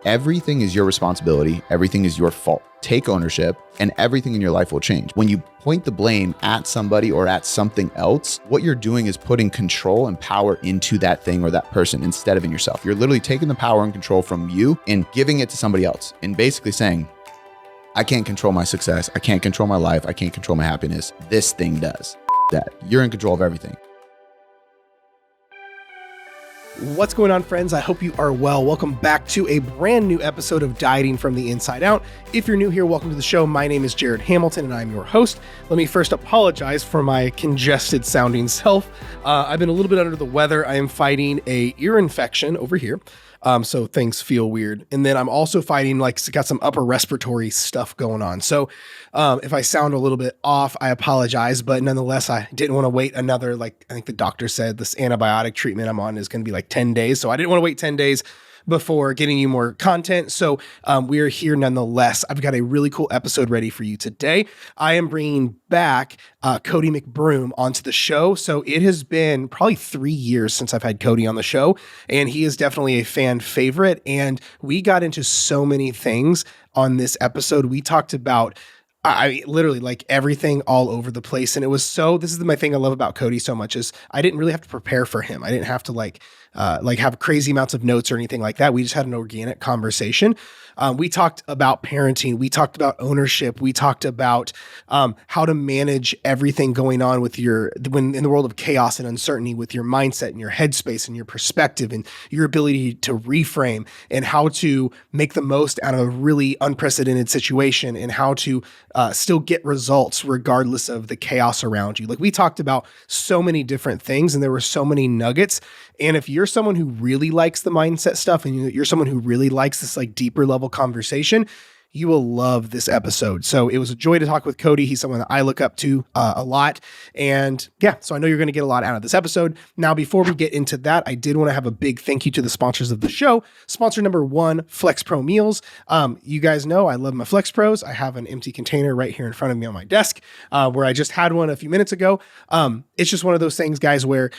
Everything is your responsibility. Everything is your fault. Take ownership and everything in your life will change. When you point the blame at somebody or at something else, what you're doing is putting control and power into that thing or that person instead of in yourself. You're literally taking the power and control from you and giving it to somebody else and basically saying, I can't control my success. I can't control my life. I can't control my happiness. This thing does. That. You're in control of everything. What's going on, friends? I hope you are well. Welcome back to a brand new episode of Dieting from the Inside Out. If you're new here, welcome to the show. My name is Jared Hamilton and I'm your host. Let me first apologize for my congested sounding self. I've been a little bit under the weather. I am fighting a ear infection over here. So things feel weird. And then I'm also fighting, got some upper respiratory stuff going on. So if I sound a little bit off, I apologize. But nonetheless, I didn't want to wait another, I think the doctor said this antibiotic treatment I'm on is going to be 10 days. So I didn't want to wait 10 days before getting you more content. So we are here nonetheless. I've got a really cool episode ready for you today. I am bringing back Cody McBroom onto the show. So it has been probably 3 years since I've had Cody on the show, and he is definitely a fan favorite. And we got into so many things on this episode. We talked about literally everything all over the place. And it was this is my thing I love about Cody so much is I didn't really have to prepare for him. I didn't have to have crazy amounts of notes or anything like that. We just had an organic conversation. We talked about parenting. We talked about ownership. We talked about how to manage everything going on with when in the world of chaos and uncertainty with your mindset and your headspace and your perspective and your ability to reframe and how to make the most out of a really unprecedented situation and how to still get results regardless of the chaos around you. We talked about so many different things and there were so many nuggets. And if you're someone who really likes the mindset stuff and you're someone who really likes this deeper level conversation, you will love this episode. So it was a joy to talk with Cody. He's someone that I look up to a lot. And yeah, so I know you're going to get a lot out of this episode. Now, before we get into that, I did want to have a big thank you to the sponsors of the show. Sponsor number one, Flex Pro Meals. You guys know I love my Flex Pros. I have an empty container right here in front of me on my desk where I just had one a few minutes ago. It's just one of those things, guys, where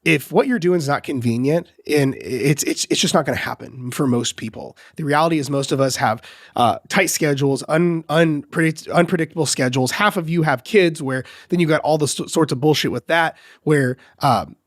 if what you're doing is not convenient, and it's just not going to happen for most people. The reality is most of us have tight schedules, unpredictable schedules. Half of you have kids where then you got all the sorts of bullshit with that, where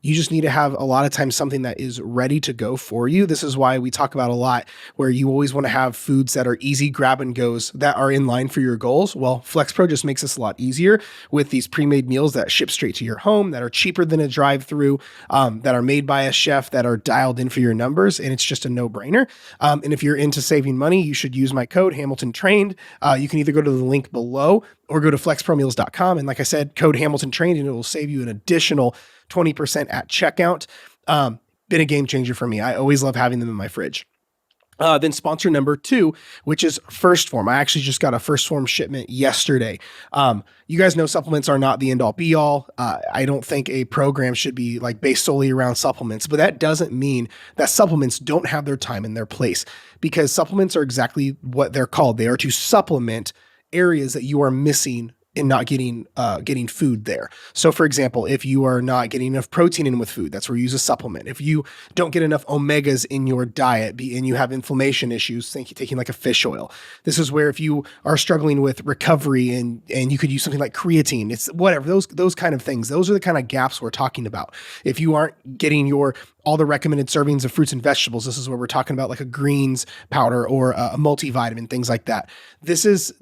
you just need to have a lot of times something that is ready to go for you. This is why we talk about a lot where you always want to have foods that are easy grab and goes that are in line for your goals. Well, FlexPro just makes this a lot easier with these pre-made meals that ship straight to your home, that are cheaper than a drive-through, that are made by a chef, that are dialed in for your numbers, and it's just a no-brainer. And if you're into saving money, you should use my code Hamilton Trained. You can either go to the link below or go to flexpromeals.com. And like I said, code Hamilton Trained, and it will save you an additional 20% at checkout. Been a game changer for me. I always love having them in my fridge. Then sponsor number two, which is First Form. I actually just got a First Form shipment yesterday. You guys know supplements are not the end all be all. I don't think a program should be based solely around supplements, but that doesn't mean that supplements don't have their time and their place, because supplements are exactly what they're called. They are to supplement areas that you are missing and not getting food there. So for example, if you are not getting enough protein in with food, that's where you use a supplement. If you don't get enough omegas in your diet and you have inflammation issues, taking a fish oil. This is where if you are struggling with recovery and you could use something like creatine, it's whatever, those kind of things. Those are the kind of gaps we're talking about. If you aren't getting all the recommended servings of fruits and vegetables, this is where we're talking about a greens powder or a multivitamin, things like that. This is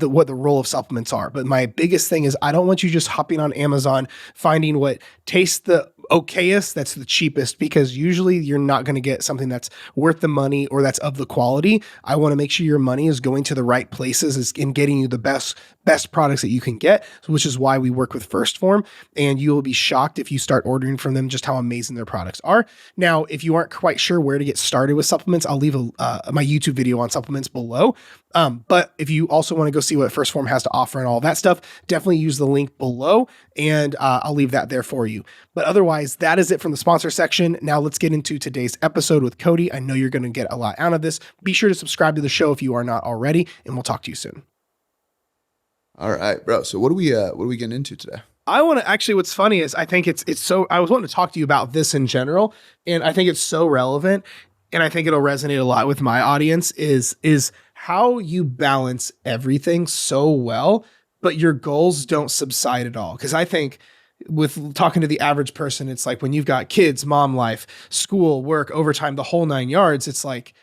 what the role of supplements are. But my biggest thing is I don't want you just hopping on Amazon, finding what tastes the okayest, that's the cheapest, because usually you're not going to get something that's worth the money or that's of the quality. I want to make sure your money is going to the right places and getting you the best products that you can get, which is why we work with First Form. And you will be shocked if you start ordering from them just how amazing their products are. Now, if you aren't quite sure where to get started with supplements, I'll leave my YouTube video on supplements below. But if you also want to go see what First Form has to offer and all that stuff, definitely use the link below, and I'll leave that there for you. But otherwise, that is it from the sponsor section. Now let's get into today's episode with Cody. I know you're going to get a lot out of this. Be sure to subscribe to the show if you are not already, and we'll talk to you soon. All right, bro. So what are we getting into today? I want to actually, what's funny is I think it's so, I was wanting to talk to you about this in general, and I think it's so relevant. and I think it'll resonate a lot with my audience, is how you balance everything so well, but your goals don't subside at all. Because I think with talking to the average person, it's like when you've got kids, mom life, school, work, overtime, the whole 9 yards, it's like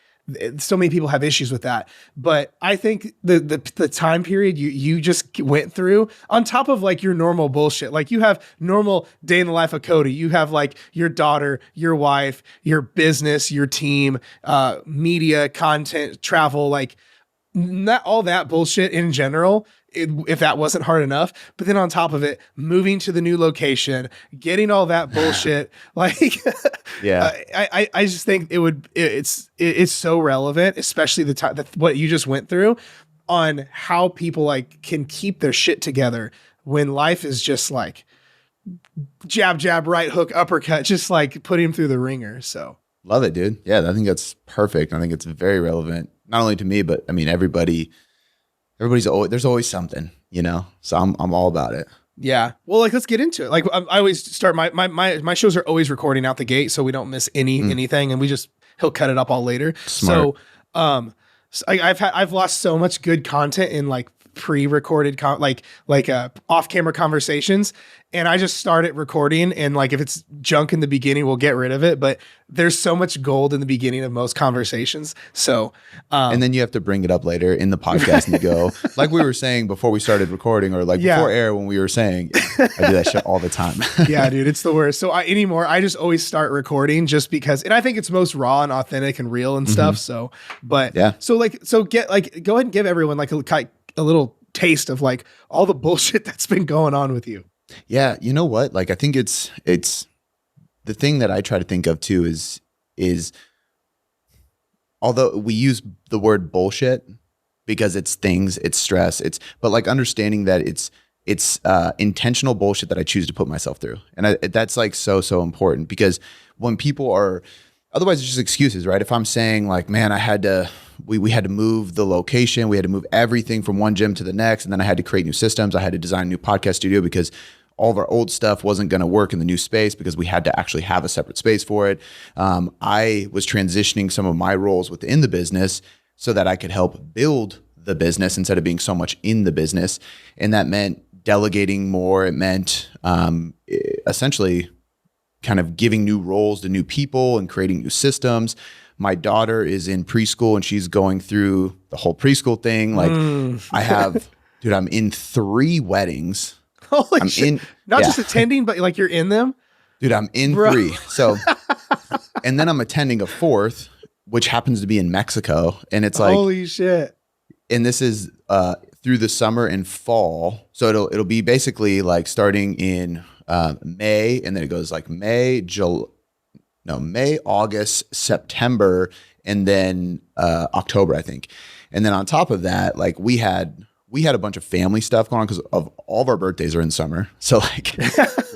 so many people have issues with that. But I think the time period you just went through, on top of like your normal bullshit, like you have normal day in the life of Cody, you have like your daughter, your wife, your business, your team, media, content, travel, like not all that bullshit in general. If that wasn't hard enough, but then on top of it, moving to the new location, getting all that bullshit, like, yeah, I just think it's so relevant, especially the time that what you just went through, on how people like can keep their shit together when life is just like jab, jab, right hook, uppercut, just like putting him through the ringer. So love it, dude. Yeah, I think that's perfect. I think it's very relevant, not only to me, but I mean, everybody's always, there's always something, you know? So I'm all about it. Yeah. Well, like, let's get into it. Like I always start my shows are always recording out the gate, so we don't miss anything, and he'll cut it up all later. Smart. So, I've lost so much good content in like pre-recorded off-camera conversations, and I just start it recording, and like if it's junk in the beginning, we'll get rid of it, but there's so much gold in the beginning of most conversations. So and then you have to bring it up later in the podcast and go, like we were saying before we started recording, or like before air when we were saying, I do that shit all the time. Yeah, dude, it's the worst. So I just always start recording just because, and I think it's most raw and authentic and real and stuff. So, but yeah, go ahead and give everyone like a little taste of like all the bullshit that's been going on with you. Yeah. You know what? Like, I think it's the thing that I try to think of too is although we use the word bullshit because it's things, it's stress, but like understanding that it's intentional bullshit that I choose to put myself through. And that's like so important, because when people are, otherwise it's just excuses, right? If I'm saying like, man, we had to move the location, we had to move everything from one gym to the next, and then I had to create new systems, I had to design a new podcast studio because all of our old stuff wasn't going to work in the new space because we had to actually have a separate space for it. I was transitioning some of my roles within the business so that I could help build the business instead of being so much in the business. And that meant delegating more. It meant essentially kind of giving new roles to new people and creating new systems. My daughter is in preschool and she's going through the whole preschool thing. Like I'm in 3 weddings. Holy shit. Not just attending, but like you're in them? Dude, I'm in 3. So, and then I'm attending a 4th, which happens to be in Mexico. And it's like, holy shit. And this is through the summer and fall. So it'll be basically like starting in May, and then it goes like May, August, September, and then October, I think. And then on top of that, like we had a bunch of family stuff going on because of all of our birthdays are in summer. So like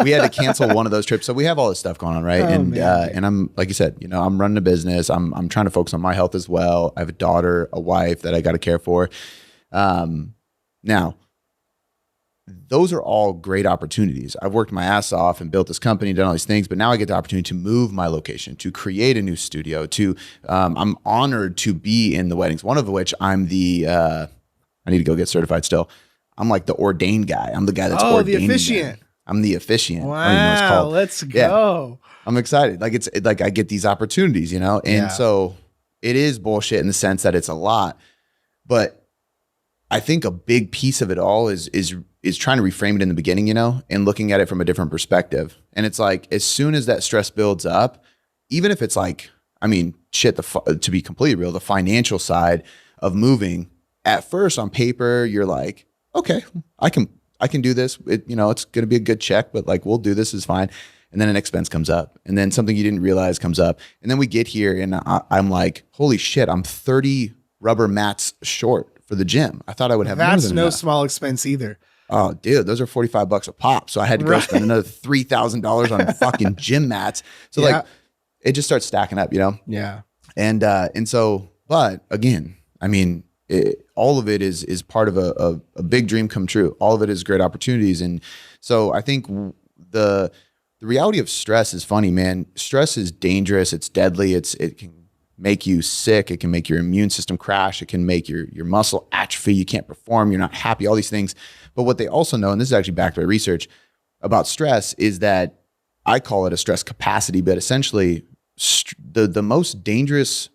we had to cancel one of those trips. So we have all this stuff going on, right? And I'm, like you said, you know, I'm running a business. I'm trying to focus on my health as well. I have a daughter, a wife that I got to care for. Now, those are all great opportunities. I've worked my ass off and built this company, done all these things, but now I get the opportunity to move my location, to create a new studio, I'm honored to be in the weddings, one of which I'm I need to go get certified still. I'm like the ordained guy. I'm the guy that's ordained. The officiant. I'm the officiant. Wow, I don't even know what it's called. Let's go. Yeah. I'm excited. Like it's like I get these opportunities, you know? And so it is bullshit in the sense that it's a lot, but I think a big piece of it all is trying to reframe it in the beginning, you know, and looking at it from a different perspective. And it's like, as soon as that stress builds up, even if it's like, I mean, shit, to be completely real, the financial side of moving, at first on paper, you're like, okay, I can do this. It's going to be a good check, but like, we'll do this, is fine. And then an expense comes up, and then something you didn't realize comes up. And then we get here and I'm like, holy shit, I'm 30 rubber mats short for the gym. I thought I would have more than That's no enough. Small expense either. Oh, dude, those are $45 a pop. So I had to go spend another $3,000 on fucking gym mats. So like, it just starts stacking up, you know? Yeah. And so, but again, I mean, all of it is part of a big dream come true. All of it is great opportunities. And so I think the reality of stress is funny, man. Stress is dangerous. It's deadly. It can make you sick. It can make your immune system crash. It can make your muscle atrophy. You can't perform. You're not happy, all these things. But what they also know, and this is actually backed by research about stress, is that I call it a stress capacity, but essentially the most dangerous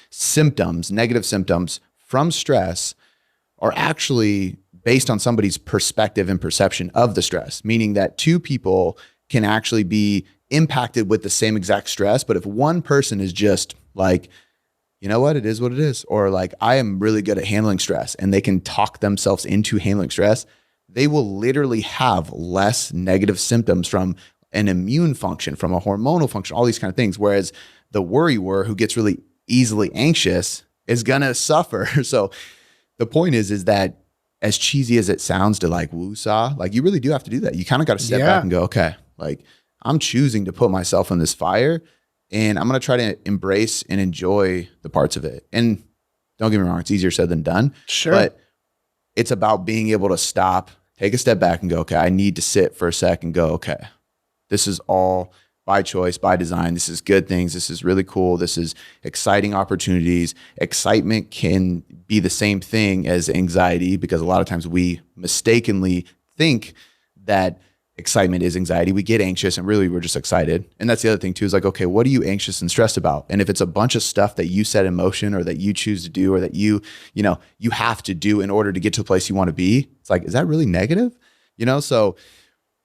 symptoms, negative symptoms from stress are actually based on somebody's perspective and perception of the stress, meaning that two people can actually be impacted with the same exact stress. But if one person is just like, you know what, it is what it is, or like, I am really good at handling stress, and they can talk themselves into handling stress, they will literally have less negative symptoms from an immune function, from a hormonal function, all these kind of things. Whereas the worrywart who gets really easily anxious is gonna suffer. So the point is that, as cheesy as it sounds to like woo-saw, like you really do have to do that. You kind of got to step back and go, okay, like I'm choosing to put myself in this fire, and I'm going to try to embrace and enjoy the parts of it. And don't get me wrong, it's easier said than done. Sure. But it's about being able to stop, take a step back and go, okay, I need to sit for a sec and go, okay, this is all by choice, by design. This is good things. This is really cool. This is exciting opportunities. Excitement can be the same thing as anxiety, because a lot of times we mistakenly think that excitement is anxiety. We get anxious and really we're just excited. And that's the other thing too, is like, okay, what are you anxious and stressed about? And if it's a bunch of stuff that you set in motion, or that you choose to do, or that you have to do in order to get to the place you want to be, it's like, is that really negative? So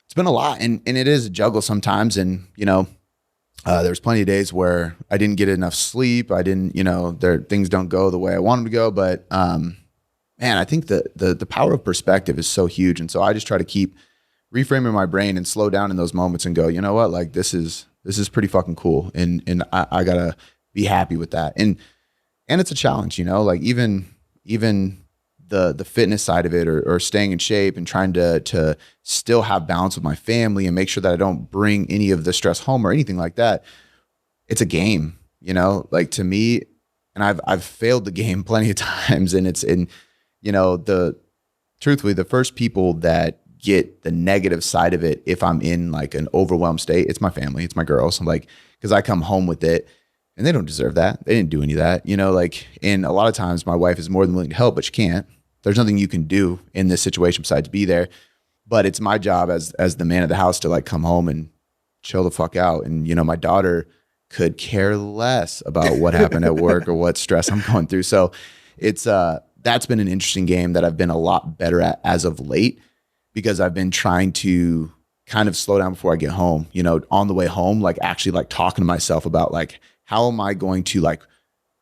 it's been a lot, and it is a juggle sometimes. And, there's plenty of days where I didn't get enough sleep. I didn't, things don't go the way I want them to go. But, man, I think the power of perspective is so huge. And so I just try to keep reframing my brain and slow down in those moments and go, you know what, like this is pretty fucking cool. And I gotta be happy with that. And it's a challenge, like even the fitness side of it, or staying in shape and trying to still have balance with my family and make sure that I don't bring any of the stress home or anything like that. It's a game, like to me, and I've failed the game plenty of times. And truthfully, the first people that get the negative side of it, if I'm in like an overwhelmed state, it's my family, it's my girls. I'm like, because I come home with it, and they don't deserve that. They didn't do any of that, and a lot of times my wife is more than willing to help, but she can't. There's nothing you can do in this situation besides be there. But it's my job as the man of the house to like come home and chill the fuck out. And, my daughter could care less about what happened at work or what stress I'm going through. So it's, that's been an interesting game that I've been a lot better at as of late, because I've been trying to kind of slow down before I get home, on the way home, like actually like talking to myself about like, how am I going to like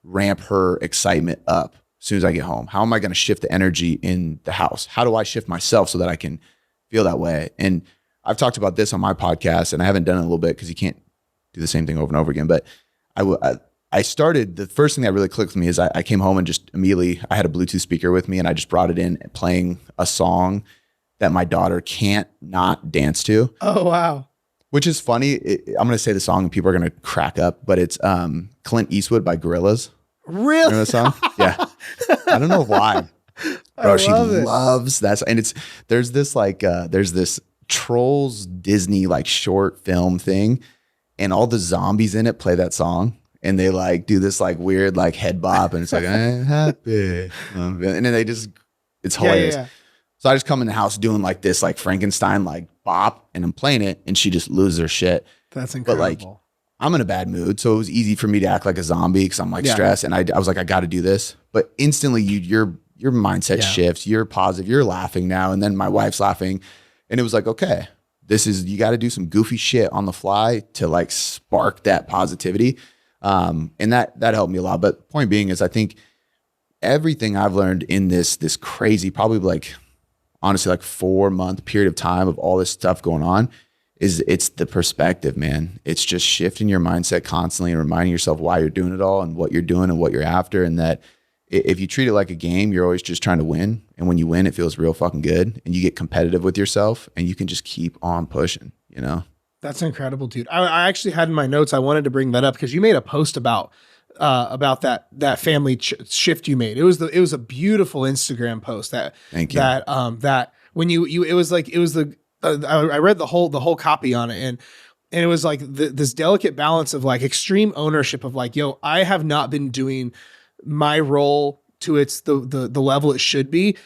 ramp her excitement up as soon as I get home? How am I going to shift the energy in the house? How do I shift myself so that I can feel that way? And I've talked about this on my podcast, and I haven't done it in a little bit because you can't do the same thing over and over again. But I started, the first thing that really clicked with me is I came home and just immediately, I had a Bluetooth speaker with me, and I just brought it in playing a song that my daughter can't not dance to. Oh, wow. Which is funny. I'm going to say the song and people are going to crack up, but it's Clint Eastwood by Gorillaz. Really? Remember that song? Yeah. I don't know why. Bro, she loves that. And there's this Trolls Disney like short film thing, and all the zombies in it play that song, and they like do this like weird like head bop, and it's like, I'm happy. And then it's hilarious. Yeah. So I just come in the house doing like this like Frankenstein like bop, and I'm playing it, and she just loses her shit. That's incredible. But like, I'm in a bad mood, so it was easy for me to act like a zombie because I'm like stressed, and I was like, I got to do this. But instantly, your mindset shifts. You're positive. You're laughing now, and then my wife's laughing, and it was like, okay, you got to do some goofy shit on the fly to like spark that positivity, and that helped me a lot. But point being is, I think everything I've learned in this crazy, probably like honestly like 4-month period of time of all this stuff going on, it's the perspective, man. It's just shifting your mindset constantly and reminding yourself why you're doing it all and what you're doing and what you're after. And that if you treat it like a game, you're always just trying to win. And when you win, it feels real fucking good, and you get competitive with yourself, and you can just keep on pushing, That's incredible, dude. I actually had in my notes, I wanted to bring that up because you made a post about that family shift you made. It was a beautiful Instagram post that when you it was like, it was I read the whole copy on it, and And it was like this delicate balance of like extreme ownership of like, yo, I have not been doing my role to the level it should be.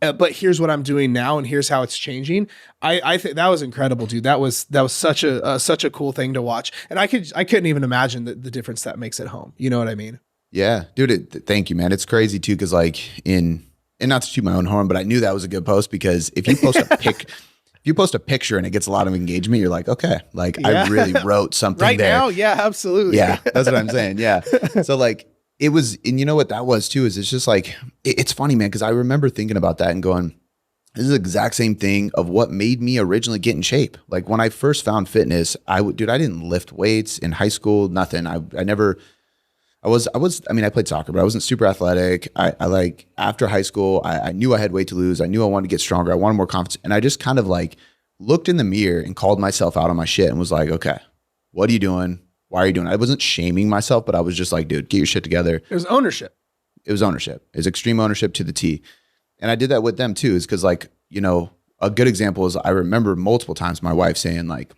But here's what I'm doing now, and here's how it's changing. I think that was incredible, dude. That was such a cool thing to watch, and I couldn't even imagine the difference that makes at home. You know what I mean? Yeah, dude. Thank you, man. It's crazy too, because like and not to toot my own horn, but I knew that was a good post, because if you post a picture and it gets a lot of engagement, you're like, okay, like I really wrote something right there. now. Yeah, absolutely. Yeah, that's what I'm saying. Yeah. So like it was, and you know what that was too, is it's just like, it's funny, man, because I remember thinking about that and going, this is the exact same thing of what made me originally get in shape. Like when I first found fitness, I didn't lift weights in high school, nothing. I played soccer, but I wasn't super athletic. I like after high school, I knew I had weight to lose. I knew I wanted to get stronger. I wanted more confidence. And I just kind of like looked in the mirror and called myself out on my shit and was like, okay, what are you doing? Why are you doing it? I wasn't shaming myself, but I was just like, dude, get your shit together. It was ownership. It was extreme ownership to the T. And I did that with them too, is because like, you know, a good example is I remember multiple times my wife saying like,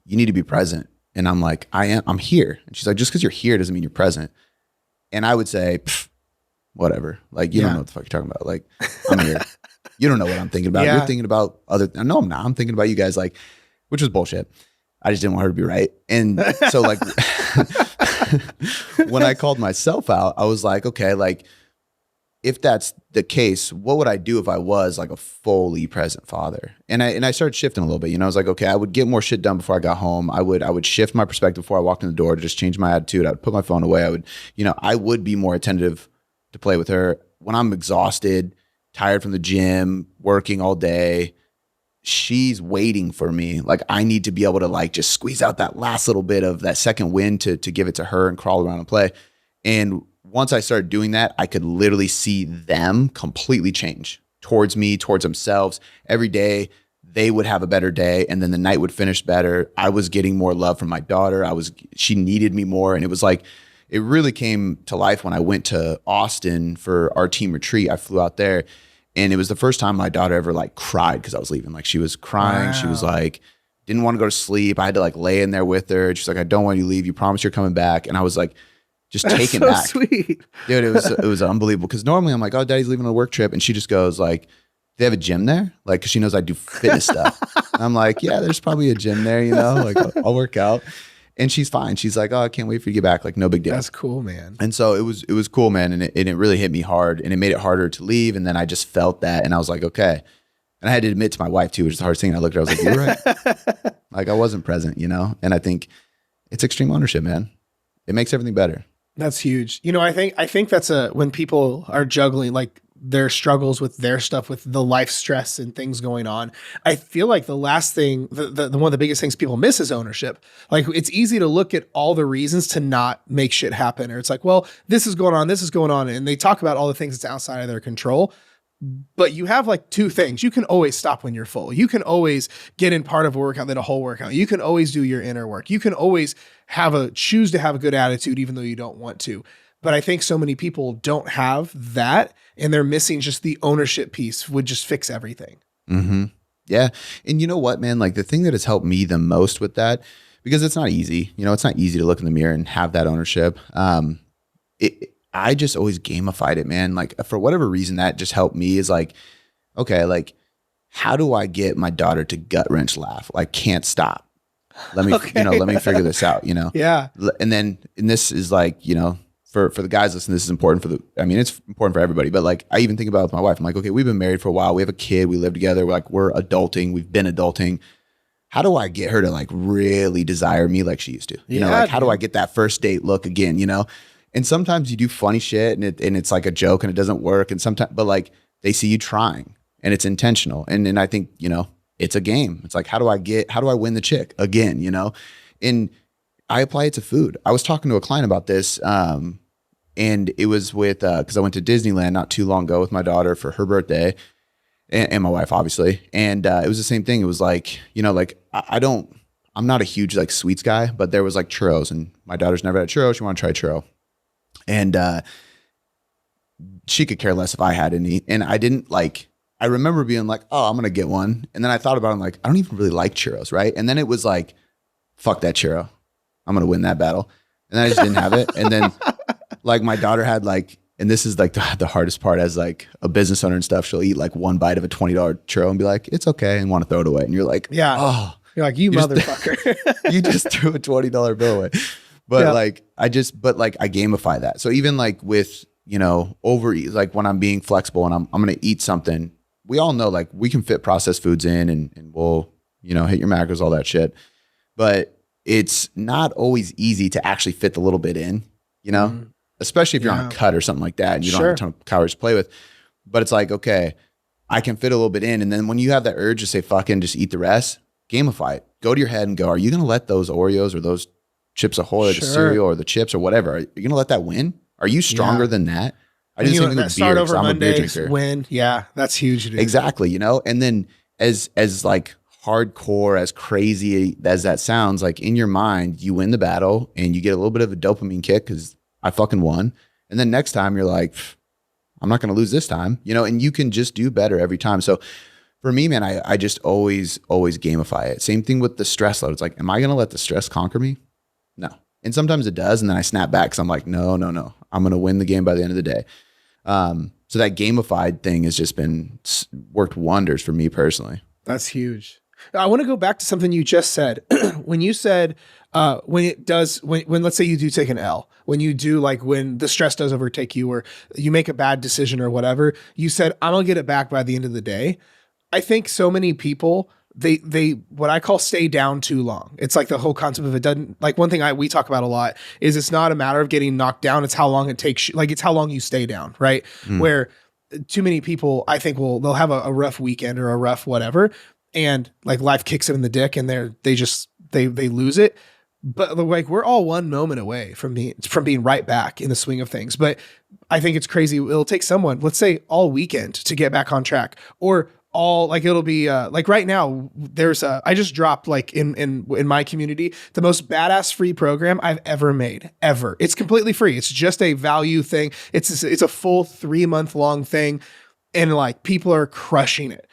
you need to be present. And I'm like, I'm here. And she's like, just because you're here doesn't mean you're present. And I would say, whatever. Like, you don't know what the fuck you're talking about. Like, I'm here. You don't know what I'm thinking about. Yeah. You're thinking about no, I'm not. I'm thinking about you guys, like, which was bullshit. I just didn't want her to be right. And so like, when I called myself out, I was like, okay, like, if that's the case, what would I do if I was like a fully present father? And I started shifting a little bit. You know, I was like, okay, I would get more shit done before I got home. I would shift my perspective before I walked in the door to just change my attitude. I would put my phone away. I would be more attentive to play with her. When I'm exhausted, tired from the gym, working all day, she's waiting for me. Like I need to be able to like just squeeze out that last little bit of that second wind to give it to her and crawl around and play. And once I started doing that, I could literally see them completely change towards me, towards themselves. Every day they would have a better day, and then the night would finish better. I was getting more love from my daughter. She needed me more. And it was like, it really came to life when I went to Austin for our team retreat. I flew out there, and it was the first time my daughter ever like cried because I was leaving. Like she was crying. Wow. She was like, didn't want to go to sleep. I had to like lay in there with her. She's like, I don't want you to leave. You promise you're coming back. And I was like, just taken back. Sweet. Dude, it was unbelievable. Because normally I'm like, oh, daddy's leaving on a work trip. And she just goes like, they have a gym there? Like, because she knows I do fitness stuff. And I'm like, yeah, there's probably a gym there, you know? Like, I'll work out. And she's fine. She's like, oh, I can't wait for you to get back. Like, no big deal. That's cool, man. And so it was cool, man. And it really hit me hard. And it made it harder to leave. And then I just felt that. And I was like, okay. And I had to admit to my wife, too, which is the hardest thing. And I looked at her, I was like, you're right. Like, I wasn't present, you know? And I think it's extreme ownership, man. It makes everything better. That's huge. You know, I think that's when people are juggling like their struggles with their stuff, with the life stress and things going on. I feel like the last thing, the one of the biggest things people miss is ownership. Like it's easy to look at all the reasons to not make shit happen. Or it's like, well, this is going on. And they talk about all the things that's outside of their control. But you have like two things. You can always stop when you're full. You can always get in part of a workout, then a whole workout. You can always do your inner work. You can always choose to have a good attitude, even though you don't want to. But I think so many people don't have that, and they're missing just the ownership piece would just fix everything. Mm-hmm. Yeah. And you know what, man, like the thing that has helped me the most with that, because it's not easy, you know, it's not easy to look in the mirror and have that ownership. I just always gamified it, man. Like for whatever reason, that just helped me is like, okay, like how do I get my daughter to gut wrench laugh? Like can't stop. Let me, let me figure this out, you know? Yeah. And this is like, you know, for the guys listening, this is important it's important for everybody, but like, I even think about it with my wife. I'm like, okay, we've been married for a while. We have a kid. We live together. We're adulting. We've been adulting. How do I get her to like really desire me like she used to? You know, like how do I get that first date look again, you know? And sometimes you do funny shit and it's like a joke and it doesn't work. And sometimes, but like they see you trying and it's intentional. And I think, you know, it's a game. It's like, how do I win the chick again, you know? And I apply it to food. I was talking to a client about this. And it was with, cause I went to Disneyland not too long ago with my daughter for her birthday and my wife, obviously. And it was the same thing. It was like, you know, like I'm not a huge like sweets guy, but there was like churros and my daughter's never had a churro. She wanted to try a churro. And she could care less if I had any. And I didn't like I remember being like, oh, I'm going to get one. And then I thought about it, I'm like, I don't even really like churros, right? And then it was like, fuck that churro. I'm going to win that battle. And then I just didn't have it. And then like my daughter had like, and this is like the hardest part as like a business owner and stuff, she'll eat like one bite of a $20 churro and be like, it's okay, and want to throw it away. And you're like, yeah. Oh. You're like, you motherfucker. You just threw a $20 bill away. But like, I gamify that. So even like with, overeat, like when I'm being flexible and I'm going to eat something, we all know like we can fit processed foods in and we'll, hit your macros, all that shit. But it's not always easy to actually fit the little bit in, especially if you're on a cut or something like that and you don't have a ton of calories to play with. But it's like, okay, I can fit a little bit in. And then when you have that urge to say, fucking just eat the rest, gamify it. Go to your head and go, are you going to let those Oreos or those Chips Ahoy or the cereal or the chips or whatever, are you going to let that win? Are you stronger than that? I just think with beer, because I'm a beer drinker. Win. Yeah, that's huge. Dude. Exactly. And then as like hardcore, as crazy as that sounds, like in your mind, you win the battle and you get a little bit of a dopamine kick because I fucking won. And then next time you're like, I'm not going to lose this time, and you can just do better every time. So for me, man, I just always gamify it. Same thing with the stress load. It's like, am I going to let the stress conquer me? No. And sometimes it does. And then I snap back because I'm like, no. I'm going to win the game by the end of the day. So that gamified thing has just worked wonders for me personally. That's huge. I want to go back to something you just said. When you said, when let's say you do take an L, when you do like when the stress does overtake you or you make a bad decision or whatever, you said, I'm going to get it back by the end of the day. I think so many people, they what I call stay down too long. It's like the whole concept of it doesn't, like one thing we talk about a lot is it's not a matter of getting knocked down. It's how long it takes, like it's how long you stay down, right? Where too many people, I think they'll have a rough weekend or a rough whatever. And like life kicks them in the dick and they lose it. But like we're all one moment away from being right back in the swing of things. But I think it's crazy. It'll take someone, let's say all weekend to get back on track, or all like it'll be like right now there's I just dropped like in my community the most badass free program I've ever made ever. It's completely free. It's just a value thing. It's a full 3-month long thing, and like people are crushing it.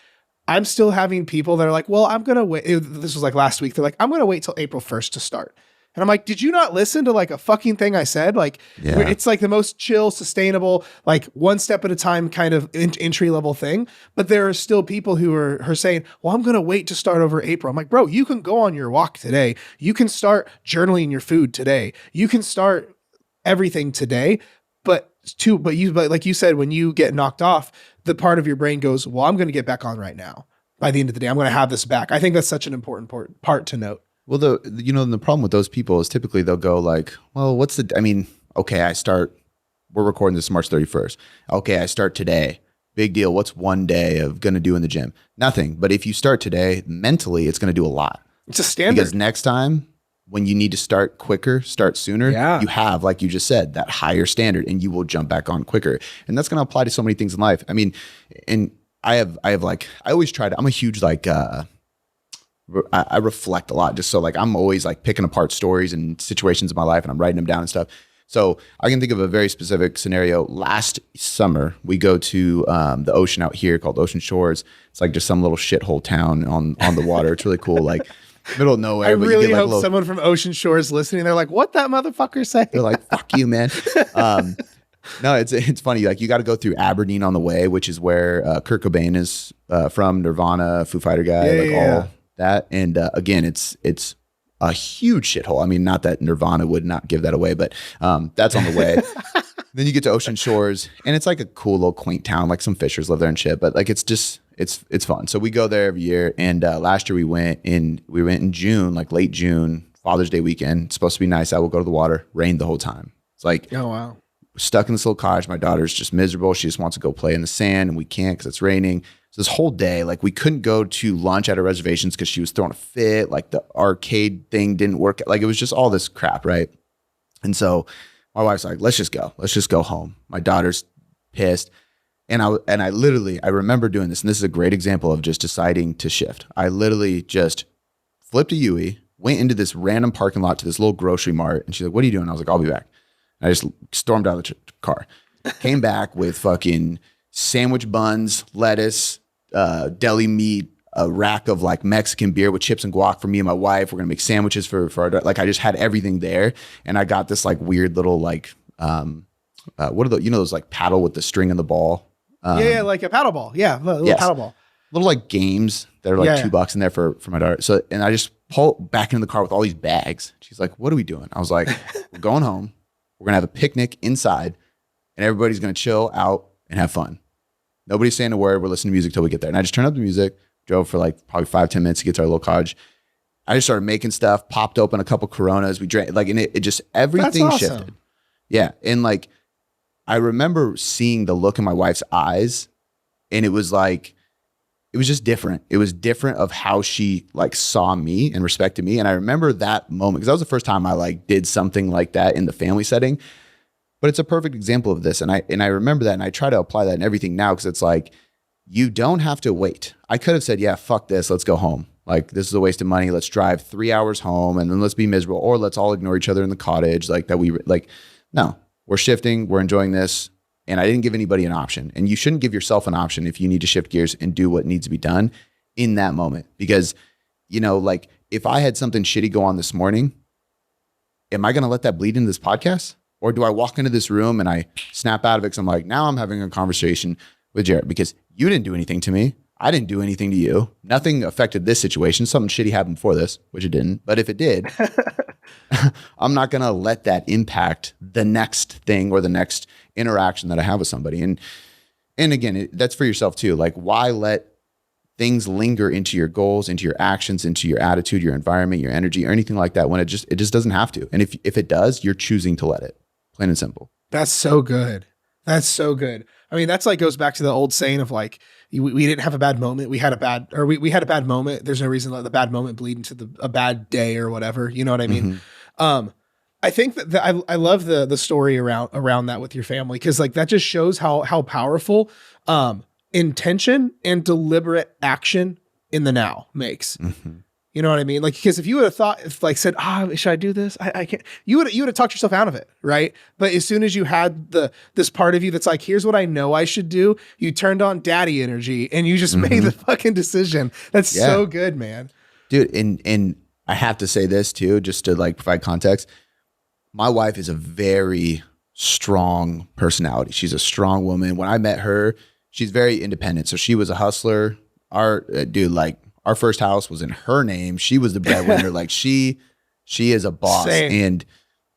I'm still having people that are like, well, I'm gonna wait. This was like last week. They're like, I'm gonna wait till April 1st to start. And I'm like, did you not listen to like a fucking thing I said? Like, it's like the most chill, sustainable, like one step at a time kind of entry level thing. But there are still people who are saying, well, I'm going to wait to start over April. I'm like, bro, you can go on your walk today. You can start journaling your food today. You can start everything today. But like you said, when you get knocked off, the part of your brain goes, well, I'm going to get back on right now. By the end of the day, I'm going to have this back. I think that's such an important part to note. Well, the problem with those people is typically they'll go like, well, okay, we're recording this March 31st. Okay, I start today. Big deal. What's one day of going to do in the gym? Nothing. But if you start today, mentally, it's going to do a lot. It's a standard. Because next time when you need to start quicker, start sooner, you have, like you just said, that higher standard and you will jump back on quicker. And that's going to apply to so many things in life. I mean, and I always try to, I'm a huge like, I reflect a lot just so like I'm always like picking apart stories and situations in my life and I'm writing them down and stuff. So I can think of a very specific scenario. Last summer, we go to the ocean out here called Ocean Shores. It's like just some little shithole town on the water. It's really cool. Like middle of nowhere. I really hope someone from Ocean Shores listening. They're like, what that motherfucker say? They're like, fuck you, man. No, it's funny. Like you got to go through Aberdeen on the way, which is where Kurt Cobain is from, Nirvana, Foo Fighter guy, all that. And again, it's a huge shithole. I mean, not that Nirvana would not give that away, but that's on the way. Then you get to Ocean Shores, and it's like a cool little quaint town. Like some fishers live there and shit, but like it's just it's fun. So we go there every year. And last year we went in June, like late June, Father's Day weekend. It's supposed to be nice. I will go to the water. Rained the whole time. It's like, oh wow. Stuck in this little cottage. My daughter's just miserable. She just wants to go play in the sand, and we can't because it's raining. So this whole day, like we couldn't go to lunch at our reservations because she was throwing a fit. Like the arcade thing didn't work. Like it was just all this crap, right? And so my wife's like, let's just go home. My daughter's pissed. And I remember doing this, and this is a great example of just deciding to shift. I literally just flipped a Yui, went into this random parking lot to this little grocery mart, and she's like, what are you doing? I was like, I'll be back. I just stormed out of the car, came back with fucking sandwich buns, lettuce, deli meat, a rack of like Mexican beer with chips and guac for me and my wife. We're gonna make sandwiches for our like I just had everything there, and I got this like weird little like what are the those like paddle with the string and the ball. Like a paddle ball. Yeah, little paddle ball. Little like games that are like $2 in there for my daughter. So and I just pull back into the car with all these bags. She's like, "What are we doing?" I was like, "We're going home. We're gonna have a picnic inside, and everybody's gonna chill out and have fun. Nobody's saying a word. We're listening to music till we get there." And I just turned up the music. Drove for like probably 5-10 minutes to get to our little cottage. I just started making stuff, popped open a couple Coronas. We drank and it just, everything shifted. Yeah. And like, I remember seeing the look in my wife's eyes, and it was like, it was just different. It was different of how she like saw me and respected me. And I remember that moment because that was the first time I like did something like that in the family setting, but it's a perfect example of this. And I remember that, and I try to apply that in everything now. Cause it's like, you don't have to wait. I could have said, yeah, fuck this. Let's go home. Like, this is a waste of money. Let's drive 3 hours home and then let's be miserable, or let's all ignore each other in the cottage. Like that no, we're shifting. We're enjoying this. And I didn't give anybody an option. And you shouldn't give yourself an option if you need to shift gears and do what needs to be done in that moment. Because, like if I had something shitty go on this morning, am I going to let that bleed into this podcast? Or do I walk into this room and I snap out of it because I'm like, now I'm having a conversation with Jared because you didn't do anything to me. I didn't do anything to you. Nothing affected this situation. Something shitty happened before this, which it didn't. But if it did, I'm not going to let that impact the next thing or the next interaction that I have with somebody. And again, that's for yourself too. Like, why let things linger into your goals, into your actions, into your attitude, your environment, your energy, or anything like that when it just doesn't have to. And if it does, you're choosing to let it. Plain and simple. That's so good. That's so good. I mean, that's like goes back to the old saying of like, we didn't have a bad moment. We had a bad moment. There's no reason to let the bad moment bleed into a bad day or whatever. You know what I mean? Mm-hmm. I think that I love the story around that with your family. Cause like that just shows how powerful, intention and deliberate action in the now makes. Mm-hmm. You know what I mean? Like, because if you would have said, should I do this? I can't. You would have talked yourself out of it, right? But as soon as you had this part of you that's like, here's what I know I should do, you turned on daddy energy and you just made the fucking decision. That's so good, man. Dude, and I have to say this too, just to like provide context. My wife is a very strong personality. She's a strong woman. When I met her, she's very independent. So she was a hustler. Our first house was in her name. She was the breadwinner. Like she is a boss. Same. And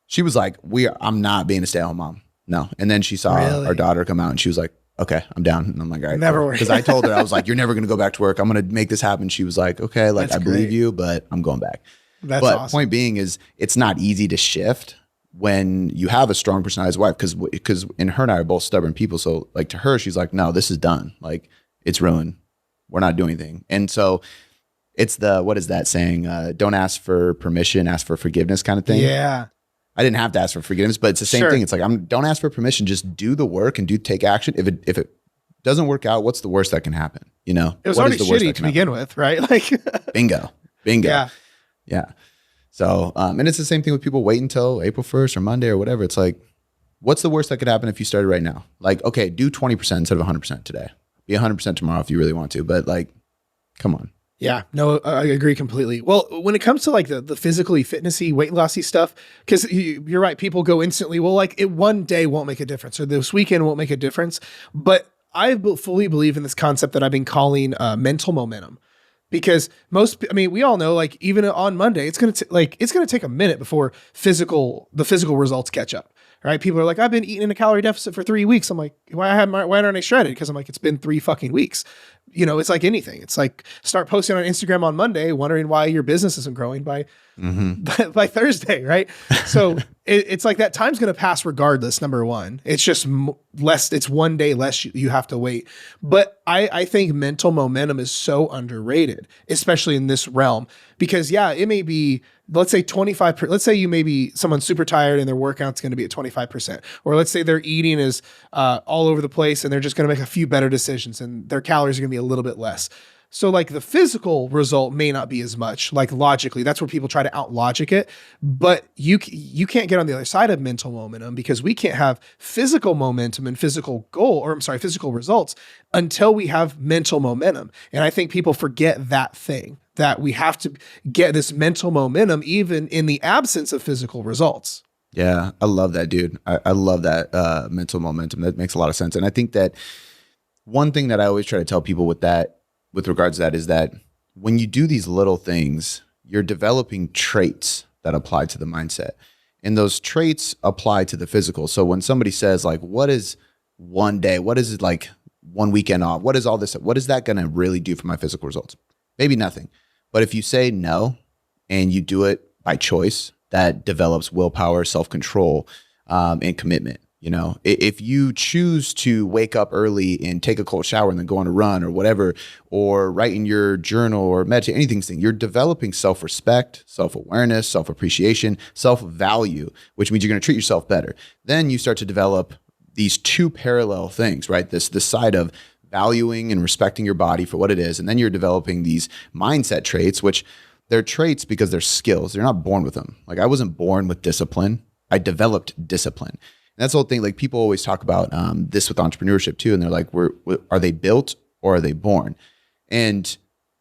she was like, I'm not being a stay-at-home mom. No. And then she saw our daughter come out and she was like, okay, I'm down. And I'm like, all right. Never. Because I told her, I was like, you're never going to go back to work. I'm going to make this happen. She was like, okay, like I believe you, but I'm going back. That's but awesome. Point being is it's not easy to shift when you have a strong personality wife. Because in her and I are both stubborn people. So like to her, she's like, no, this is done. Like it's ruined. We're not doing anything. And so it's what is that saying? Don't ask for permission, ask for forgiveness kind of thing. Yeah. I didn't have to ask for forgiveness, but it's the same thing. It's like, don't ask for permission, just do the work and take action. If it doesn't work out, what's the worst that can happen? You know, it was already shitty to begin with, right? Like bingo. Yeah. So, and it's the same thing with people wait until April 1st or Monday or whatever. It's like, what's the worst that could happen if you started right now? Like, okay, do 20% instead of 100% today. Be 100% tomorrow if you really want to, but like, come on. Yeah, no, I agree completely. Well, when it comes to like the physically fitnessy, weight lossy stuff, because you're right, people go instantly, well, like it one day won't make a difference or this weekend won't make a difference. But I fully believe in this concept that I've been calling mental momentum. Because we all know, like even on Monday, it's gonna take a minute before the physical results catch up. Right? People are like, I've been eating in a calorie deficit for 3 weeks. I'm like, why aren't I shredded? Because I'm like, it's been 3 fucking weeks. You know, it's like anything. It's like start posting on Instagram on Monday, wondering why your business isn't growing by Thursday, right? So it's like that time's going to pass regardless. Number one, it's just less. It's one day less you have to wait. But I think mental momentum is so underrated, especially in this realm, because it may be, let's say 25%. Let's say you may be someone super tired and their workout's going to be at 25%, or let's say their eating is all over the place and they're just going to make a few better decisions and their calories are going to be a little bit less. So like the physical result may not be as much, like logically, that's where people try to out logic it. But you can't get on the other side of mental momentum, because we can't have physical momentum and physical results until we have mental momentum. And I think people forget that thing, that we have to get this mental momentum even in the absence of physical results. Yeah, I love that, dude. I love that mental momentum. That makes a lot of sense. And I think that one thing that I always try to tell people with regards to that, is that when you do these little things, you're developing traits that apply to the mindset. And those traits apply to the physical. So when somebody says like, what is one day? What is it like one weekend off? What is all this? What is that going to really do for my physical results? Maybe nothing. But if you say no and you do it by choice, that develops willpower, self-control, and commitment. You know, if you choose to wake up early and take a cold shower and then go on a run or whatever, or write in your journal or meditate, anything, you're developing self-respect, self-awareness, self-appreciation, self-value, which means you're going to treat yourself better. Then you start to develop these two parallel things, right? This side of valuing and respecting your body for what it is. And then you're developing these mindset traits, which they're traits because they're skills. They're not born with them. Like I wasn't born with discipline. I developed discipline. And that's the whole thing. Like people always talk about this with entrepreneurship too. And they're like, are they built or are they born? And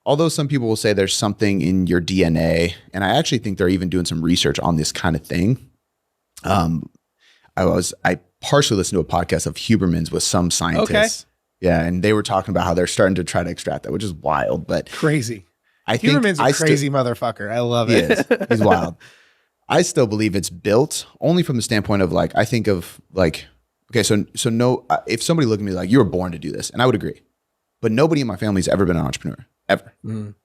although some people will say there's something in your DNA, and I actually think they're even doing some research on this kind of thing. I partially listened to a podcast of Huberman's with some scientists. Okay. Yeah. And they were talking about how they're starting to try to extract that, which is wild, but crazy. I think Huberman's a crazy motherfucker. I love it. He is. He's wild. I still believe it's built only from the standpoint of like, I think of like, okay, so no, if somebody looked at me like, you were born to do this, and I would agree, but nobody in my family has ever been an entrepreneur, ever. Mm.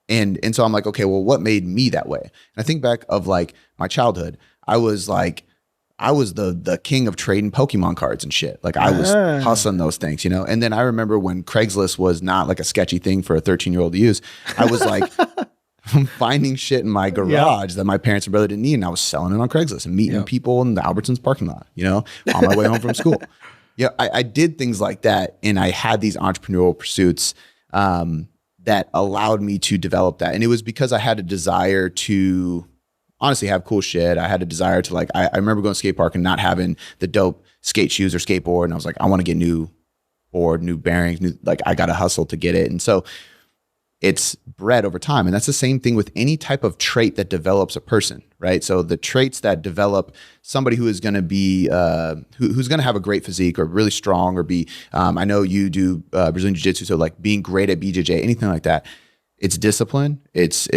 And so I'm like, okay, well, what made me that way? And I think back of like my childhood, I was the king of trading Pokemon cards and shit. Like I was hustling those things, you know? And then I remember when Craigslist was not like a sketchy thing for a 13-year-old to use, I was like finding shit in my garage that my parents and brother didn't need. And I was selling it on Craigslist and meeting people in the Albertsons parking lot, you know, on my way home from school. Yeah. I did things like that. And I had these entrepreneurial pursuits that allowed me to develop that. And it was because I had a desire to honestly have cool shit. I had a desire to like, I remember going to skate park and not having the dope skate shoes or skateboard. And I was like, I want to get new board, new bearings, like I got to hustle to get it. And so it's bred over time. And that's the same thing with any type of trait that develops a person, right? So the traits that develop somebody who is going to be, who's going to have a great physique or really strong or be, I know you do Brazilian Jiu-Jitsu. So like being great at BJJ, anything like that, it's discipline. It's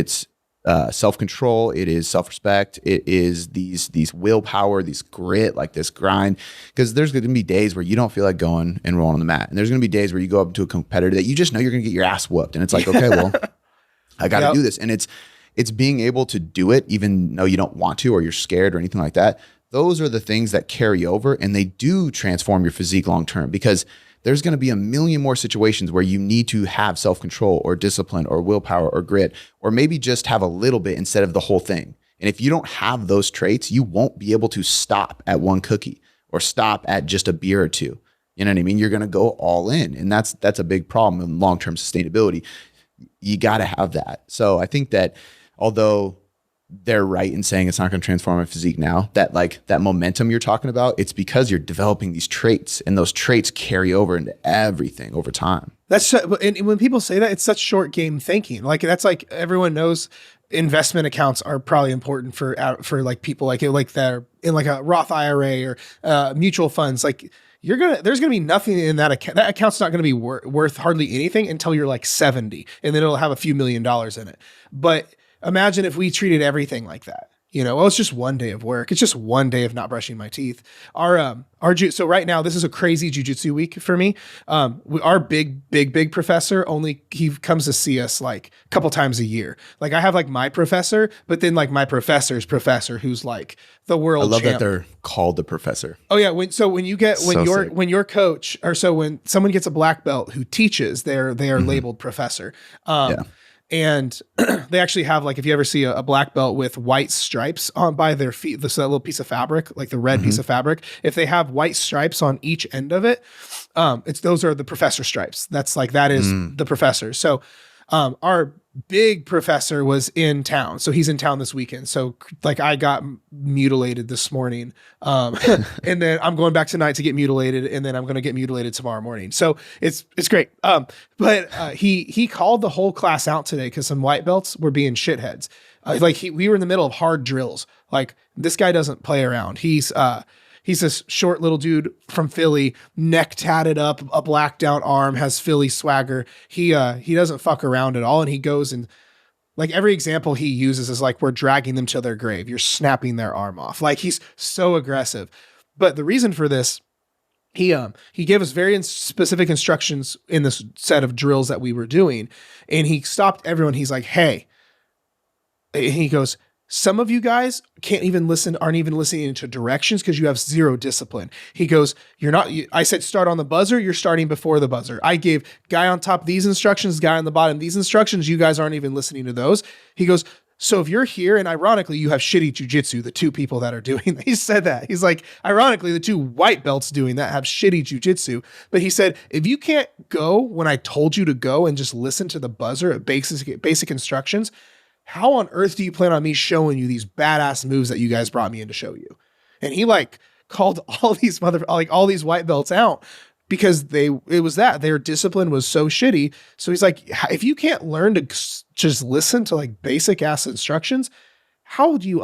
self-control, it is self-respect, it is these willpower, these grit, like this grind. Because there's going to be days where you don't feel like going and rolling on the mat. And there's going to be days where you go up to a competitor that you just know you're going to get your ass whooped. And it's like, okay, well, I got to do this. And it's being able to do it even though you don't want to or you're scared or anything like that. Those are the things that carry over, and they do transform your physique long-term, because there's going to be a million more situations where you need to have self-control or discipline or willpower or grit, or maybe just have a little bit instead of the whole thing. And if you don't have those traits, you won't be able to stop at one cookie or stop at just a beer or two. You know what I mean? You're going to go all in. And that's a big problem in long-term sustainability. You got to have that. So I think that although they're right in saying it's not going to transform my physique now, that like that momentum you're talking about, it's because you're developing these traits, and those traits carry over into everything over time. And when people say that, it's such short game thinking. Like that's like everyone knows investment accounts are probably important for like people like that are in like a Roth IRA or mutual funds. Like there's gonna be nothing in that account. That account's not gonna be worth hardly anything until you're like 70, and then it'll have a few $1 million in it. But imagine if we treated everything like that. You know, well, it's just one day of work. It's just one day of not brushing my teeth. So right now, this is a crazy jujitsu week for me. Our big professor, he comes to see us like a couple times a year. Like I have like my professor, but then like my professor's professor, who's like the world champ. I love that they're called the professor. Oh yeah. When your coach, or so when someone gets a black belt who teaches, they are labeled professor. And they actually have, like, if you ever see a black belt with white stripes on by their feet, that little piece of fabric, like the red piece of fabric, if they have white stripes on each end of it, those are the professor stripes. That is the professor. So Our big professor was in town. So he's in town this weekend. So like I got mutilated this morning. And then I'm going back tonight to get mutilated. And then I'm going to get mutilated tomorrow morning. So it's great. But he called the whole class out today because some white belts were being shitheads. We were in the middle of hard drills. Like this guy doesn't play around. He's this short little dude from Philly, neck tatted up, a blacked out arm, has Philly swagger. He doesn't fuck around at all. And he goes and like every example he uses is like, we're dragging them to their grave. You're snapping their arm off. Like he's so aggressive. But the reason for this, he gave us very specific instructions in this set of drills that we were doing. And he stopped everyone. He's like, hey, and he goes, some of you guys aren't even listening to directions because you have zero discipline. He goes, I said, start on the buzzer. You're starting before the buzzer. I gave guy on top these instructions, guy on the bottom these instructions. You guys aren't even listening to those. He goes, so if you're here and ironically you have shitty jujitsu, the two people that are doing that, he said that. He's like, ironically, the two white belts doing that have shitty jujitsu. But he said, if you can't go when I told you to go and just listen to the buzzer at basic instructions, how on earth do you plan on me showing you these badass moves that you guys brought me in to show you? And he like called all these all these white belts out because their discipline was so shitty. So he's like, if you can't learn to just listen to like basic ass instructions, how do you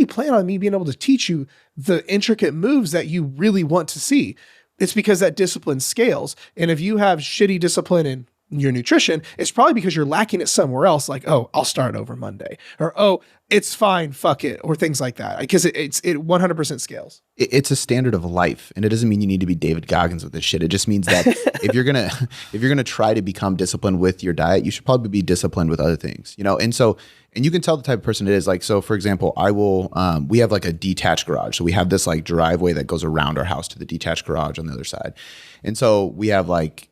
plan on me being able to teach you the intricate moves that you really want to see? It's because that discipline scales. And if you have shitty discipline in your nutrition, it's probably because you're lacking it somewhere else. Like, oh, I'll start over Monday, or, oh, it's fine, fuck it, or things like that. Because it 100% scales. It's a standard of life. And it doesn't mean you need to be David Goggins with this shit. It just means that if you're going to try to become disciplined with your diet, you should probably be disciplined with other things, you know? And you can tell the type of person it is. Like, so for example, we have like a detached garage. So we have this like driveway that goes around our house to the detached garage on the other side. And so we have like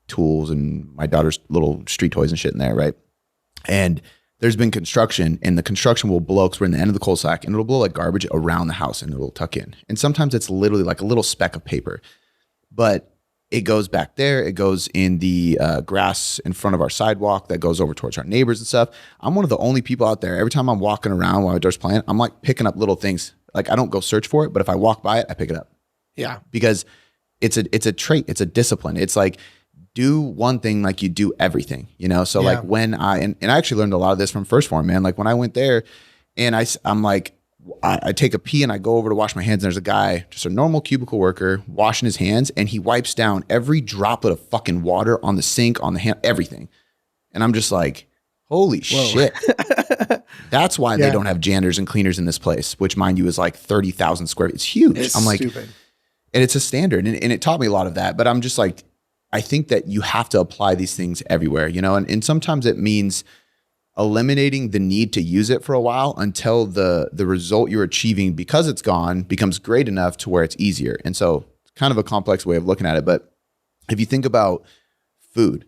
tools and my daughter's little street toys and shit in there, right? And there's been construction, and the construction will blow because we're in the end of the cul-de-sac, and it'll blow like garbage around the house and it'll tuck in. And sometimes it's literally like a little speck of paper, but it goes back there. It goes in the grass in front of our sidewalk that goes over towards our neighbors and stuff. I'm one of the only people out there. Every time I'm walking around while my daughter's playing, I'm like picking up little things. Like I don't go search for it, but if I walk by it, I pick it up. Yeah. Because it's a trait. It's a discipline. It's like, do one thing like you do everything, you know? So like when and I actually learned a lot of this from First Form, man. Like when I went there and I'm like, I take a pee and I go over to wash my hands, and there's a guy, just a normal cubicle worker, washing his hands, and he wipes down every droplet of fucking water on the sink, on the hand, everything. And I'm just like, holy shit. That's why they don't have janitors and cleaners in this place, which mind you is like 30,000 square feet. It's huge. I'm like, stupid. And it's a standard. And it taught me a lot of that. But I'm just like, I think that you have to apply these things everywhere, you know, and sometimes it means eliminating the need to use it for a while until the result you're achieving, because it's gone, becomes great enough to where it's easier. And so it's kind of a complex way of looking at it. But if you think about food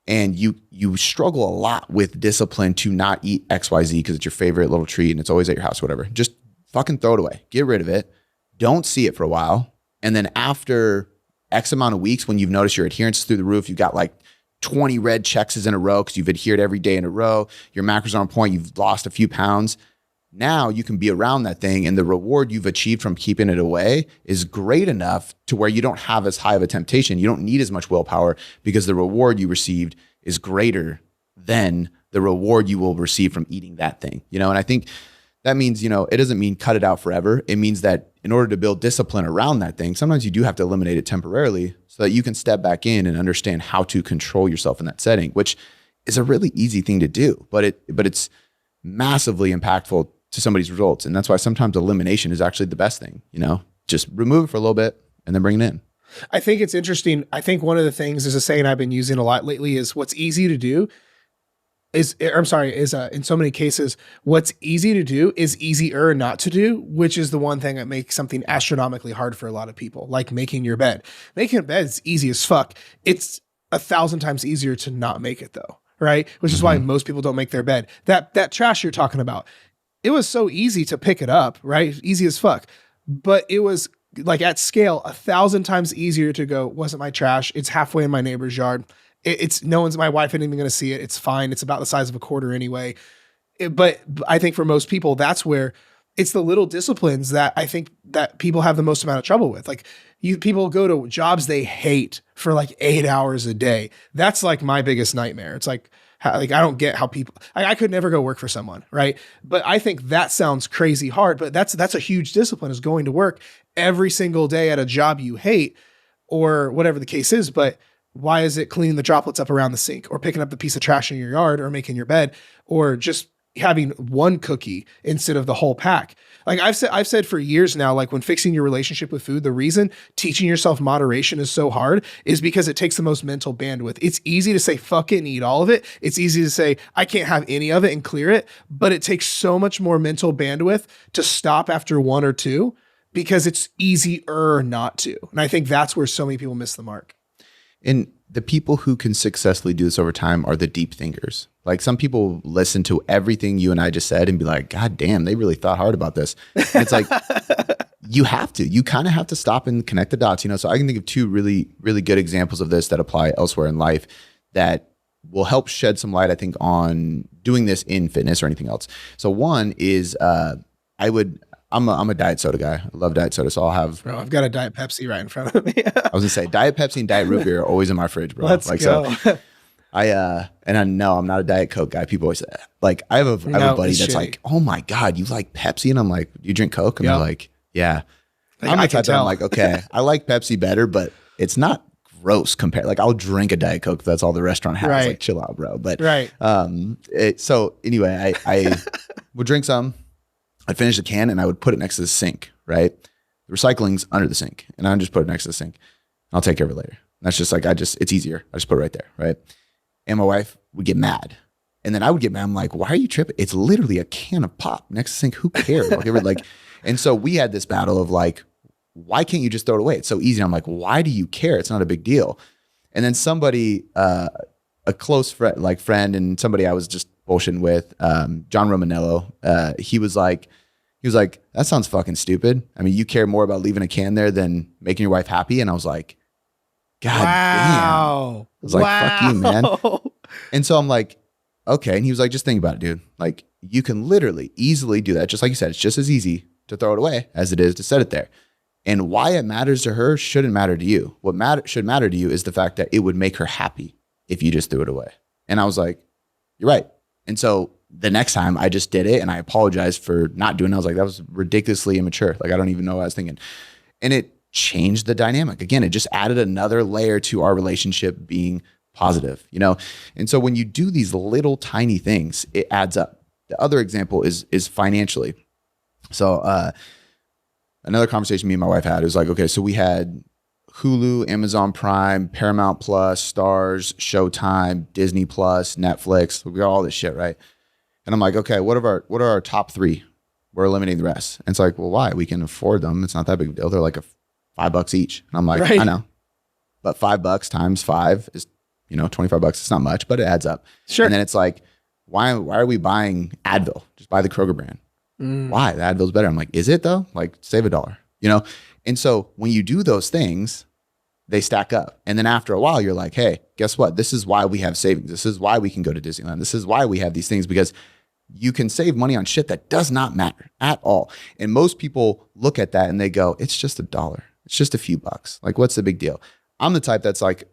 and you struggle a lot with discipline to not eat XYZ because it's your favorite little treat and it's always at your house, whatever, just fucking throw it away. Get rid of it. Don't see it for a while. And then after X amount of weeks, when you've noticed your adherence is through the roof, you've got like 20 red checks in a row because you've adhered every day in a row, your macros are on point, you've lost a few pounds. Now you can be around that thing, and the reward you've achieved from keeping it away is great enough to where you don't have as high of a temptation. You don't need as much willpower because the reward you received is greater than the reward you will receive from eating that thing, you know? And I think that means, you know, it doesn't mean cut it out forever. It means that in order to build discipline around that thing, sometimes you do have to eliminate it temporarily so that you can step back in and understand how to control yourself in that setting, which is a really easy thing to do, but it's massively impactful to somebody's results. And that's why sometimes elimination is actually the best thing, you know, just remove it for a little bit and then bring it in. I think it's interesting. I think one of the things is a saying I've been using a lot lately is what's easy to do is in so many cases, what's easy to do is easier not to do, which is the one thing that makes something astronomically hard for a lot of people, like making your bed. Making a bed is easy as fuck. It's 1,000 times easier to not make it though, right? Which is why most people don't make their bed. That trash you're talking about, it was so easy to pick it up, right? Easy as fuck. But it was like at scale, 1,000 times easier to go, wasn't my trash. It's halfway in my neighbor's yard. It's no one's, my wife isn't even going to see it. It's fine. It's about the size of a quarter anyway. But I think for most people, that's where it's the little disciplines that I think that people have the most amount of trouble with. Like people go to jobs they hate for like 8 hours a day. That's like my biggest nightmare. It's like I don't get how people, I could never go work for someone. Right. But I think that sounds crazy hard, but that's a huge discipline, is going to work every single day at a job you hate or whatever the case is. But why is it cleaning the droplets up around the sink, or picking up the piece of trash in your yard, or making your bed, or just having one cookie instead of the whole pack? Like I've said for years now, like when fixing your relationship with food, the reason teaching yourself moderation is so hard is because it takes the most mental bandwidth. It's easy to say, fuck it and eat all of it. It's easy to say, I can't have any of it and clear it. But it takes so much more mental bandwidth to stop after one or two, because it's easier not to. And I think that's where so many people miss the mark. And the people who can successfully do this over time are the deep thinkers. Like some people listen to everything you and I just said and be like, God damn, they really thought hard about this. And it's like, you kind of have to stop and connect the dots, you know? So I can think of two really, really good examples of this that apply elsewhere in life that will help shed some light, I think, on doing this in fitness or anything else. So one is, I'm a diet soda guy. I love diet soda. So I'll have, bro, I've got a Diet Pepsi right in front of me. I was gonna say Diet Pepsi and Diet Root Beer are always in my fridge, bro. Let's go. So and I know I'm not a Diet Coke guy. People always say that. Like I have a buddy that's like, oh my God, you like Pepsi? And I'm like, do you drink Coke? And they're like, yeah. Like, I'm the type that I'm like, okay, I like Pepsi better, but it's not gross compared. Like I'll drink a Diet Coke if that's all the restaurant has. Right. Like chill out, bro. But right. So anyway, I would drink some. I'd finish the can and I would put it next to the sink, right? The recycling's under the sink and I just put it next to the sink. I'll take care of it later. That's just like, it's easier. I just put it right there, right? And my wife would get mad. And then I would get mad. I'm like, why are you tripping? It's literally a can of pop next to the sink. Who cares? And so we had this battle of like, why can't you just throw it away? It's so easy. And I'm like, why do you care? It's not a big deal. And then somebody, a close friend and somebody I was just bullshitting with, John Romanello, he was like, that sounds fucking stupid. I mean, you care more about leaving a can there than making your wife happy. And I was like, God damn. I was like, fuck you, man. And so I'm like, okay. And he was like, just think about it, dude. Like you can literally easily do that. Just like you said, it's just as easy to throw it away as it is to set it there. And why it matters to her shouldn't matter to you. What should matter to you is the fact that it would make her happy if you just threw it away. And I was like, you're right. And so the next time I just did it and I apologized for not doing it. I was like, that was ridiculously immature. Like, I don't even know what I was thinking. And it changed the dynamic. Again, it just added another layer to our relationship being positive, you know? And so when you do these little tiny things, it adds up. The other example is financially. So another conversation me and my wife had, it was like, okay, so we had Hulu, Amazon Prime, Paramount Plus, Stars, Showtime, Disney Plus, Netflix. We got all this shit, right? And I'm like, okay, what are our top three? We're eliminating the rest. And it's like, well, why? We can afford them. It's not that big a deal. They're like $5 each. And I'm like, right. I know. But $5 times 5 is, $25. It's not much, but it adds up. Sure. And then it's like, why are we buying Advil? Just buy the Kroger brand. Why? The Advil's better. I'm like, is it though? Like, save $1, And so when you do those things, they stack up. And then after a while, you're like, hey, guess what? This is why we have savings. This is why we can go to Disneyland. This is why we have these things, because you can save money on shit that does not matter at all. And most people look at that and they go, it's just $1. It's just a few bucks. Like, what's the big deal? I'm the type that's like,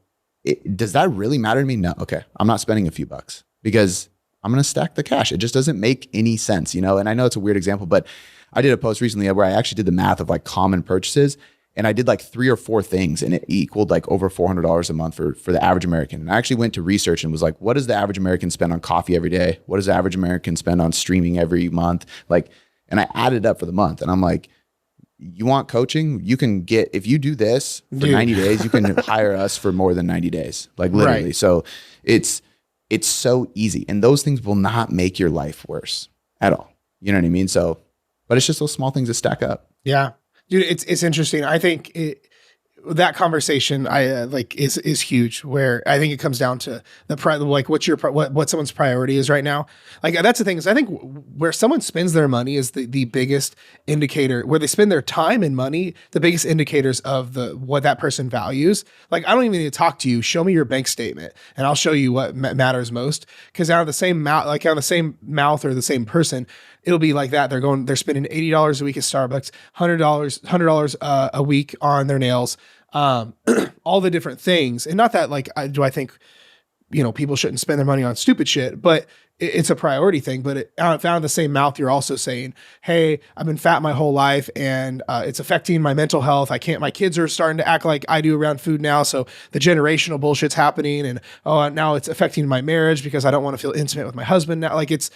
does that really matter to me? No. Okay. I'm not spending a few bucks because I'm going to stack the cash. It just doesn't make any sense, And I know it's a weird example, but I did a post recently where I actually did the math of like common purchases, and I did like 3 or 4 things, and it equaled like over $400 a month for the average American. And I actually went to research and was like, what does the average American spend on coffee every day? What does the average American spend on streaming every month? And I added up for the month, and I'm like, you want coaching? You can get, if you do this for 90 days, you can hire us for more than 90 days, like literally. Right. So it's so easy. And those things will not make your life worse at all. You know what I mean? So, but it's just those small things that stack up. Yeah. Dude, it's interesting. I think that conversation is huge, where I think it comes down to what someone's priority is right now. Like, that's the thing, is I think where someone spends their money is the biggest indicator. Where they spend their time and money, the biggest indicators of what that person values. Like, I don't even need to talk to you. Show me your bank statement and I'll show you what matters most. Because out of the same mouth or the same person, it'll be like that. They're spending $80 a week at Starbucks, $100 a week on their nails, all the different things. And not that I think, people shouldn't spend their money on stupid shit, but it's a priority thing. But out of the same mouth, you're also saying, hey, I've been fat my whole life and it's affecting my mental health. My kids are starting to act like I do around food now. So the generational bullshit's happening. And now it's affecting my marriage because I don't want to feel intimate with my husband now. Like, it's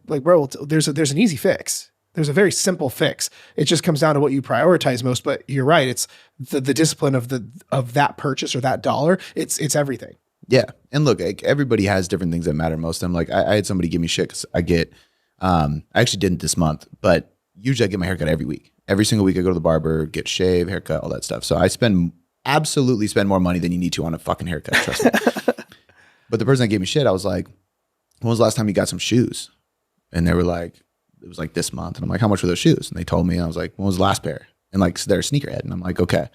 bro, there's an easy fix. There's a very simple fix. It just comes down to what you prioritize most. But you're right. It's the discipline of that purchase or that dollar. It's everything. Yeah. And look, everybody has different things that matter most to them. Like, I had somebody give me shit because I get, I actually didn't this month, but usually I get my haircut every week. Every single week I go to the barber, get shave, haircut, all that stuff. So I absolutely spend more money than you need to on a fucking haircut. Trust me. But the person that gave me shit, I was like, when was the last time you got some shoes? And they were like, it was like this month. And I'm like, how much were those shoes? And they told me, and I was like, when was the last pair? And like, so they're a sneakerhead. And I'm like, okay.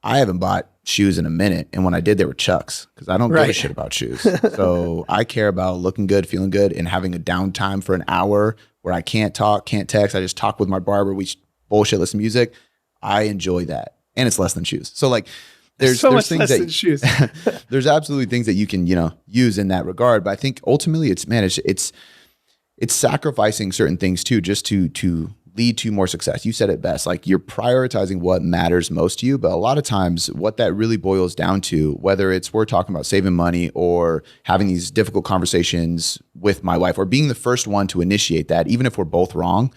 I haven't bought shoes in a minute. And when I did, they were Chucks, because I don't give a shit about shoes. So I care about looking good, feeling good, and having a downtime for an hour where I can't talk, can't text. I just talk with my barber. We bullshit, listen to music. I enjoy that. And it's less than shoes. So like, there's things less than shoes. There's absolutely things that you can, use in that regard. But I think ultimately it's sacrificing certain things too, just to lead to more success. You said it best. Like, you're prioritizing what matters most to you. But a lot of times what that really boils down to, whether it's we're talking about saving money or having these difficult conversations with my wife, or being the first one to initiate that, even if we're both wrong,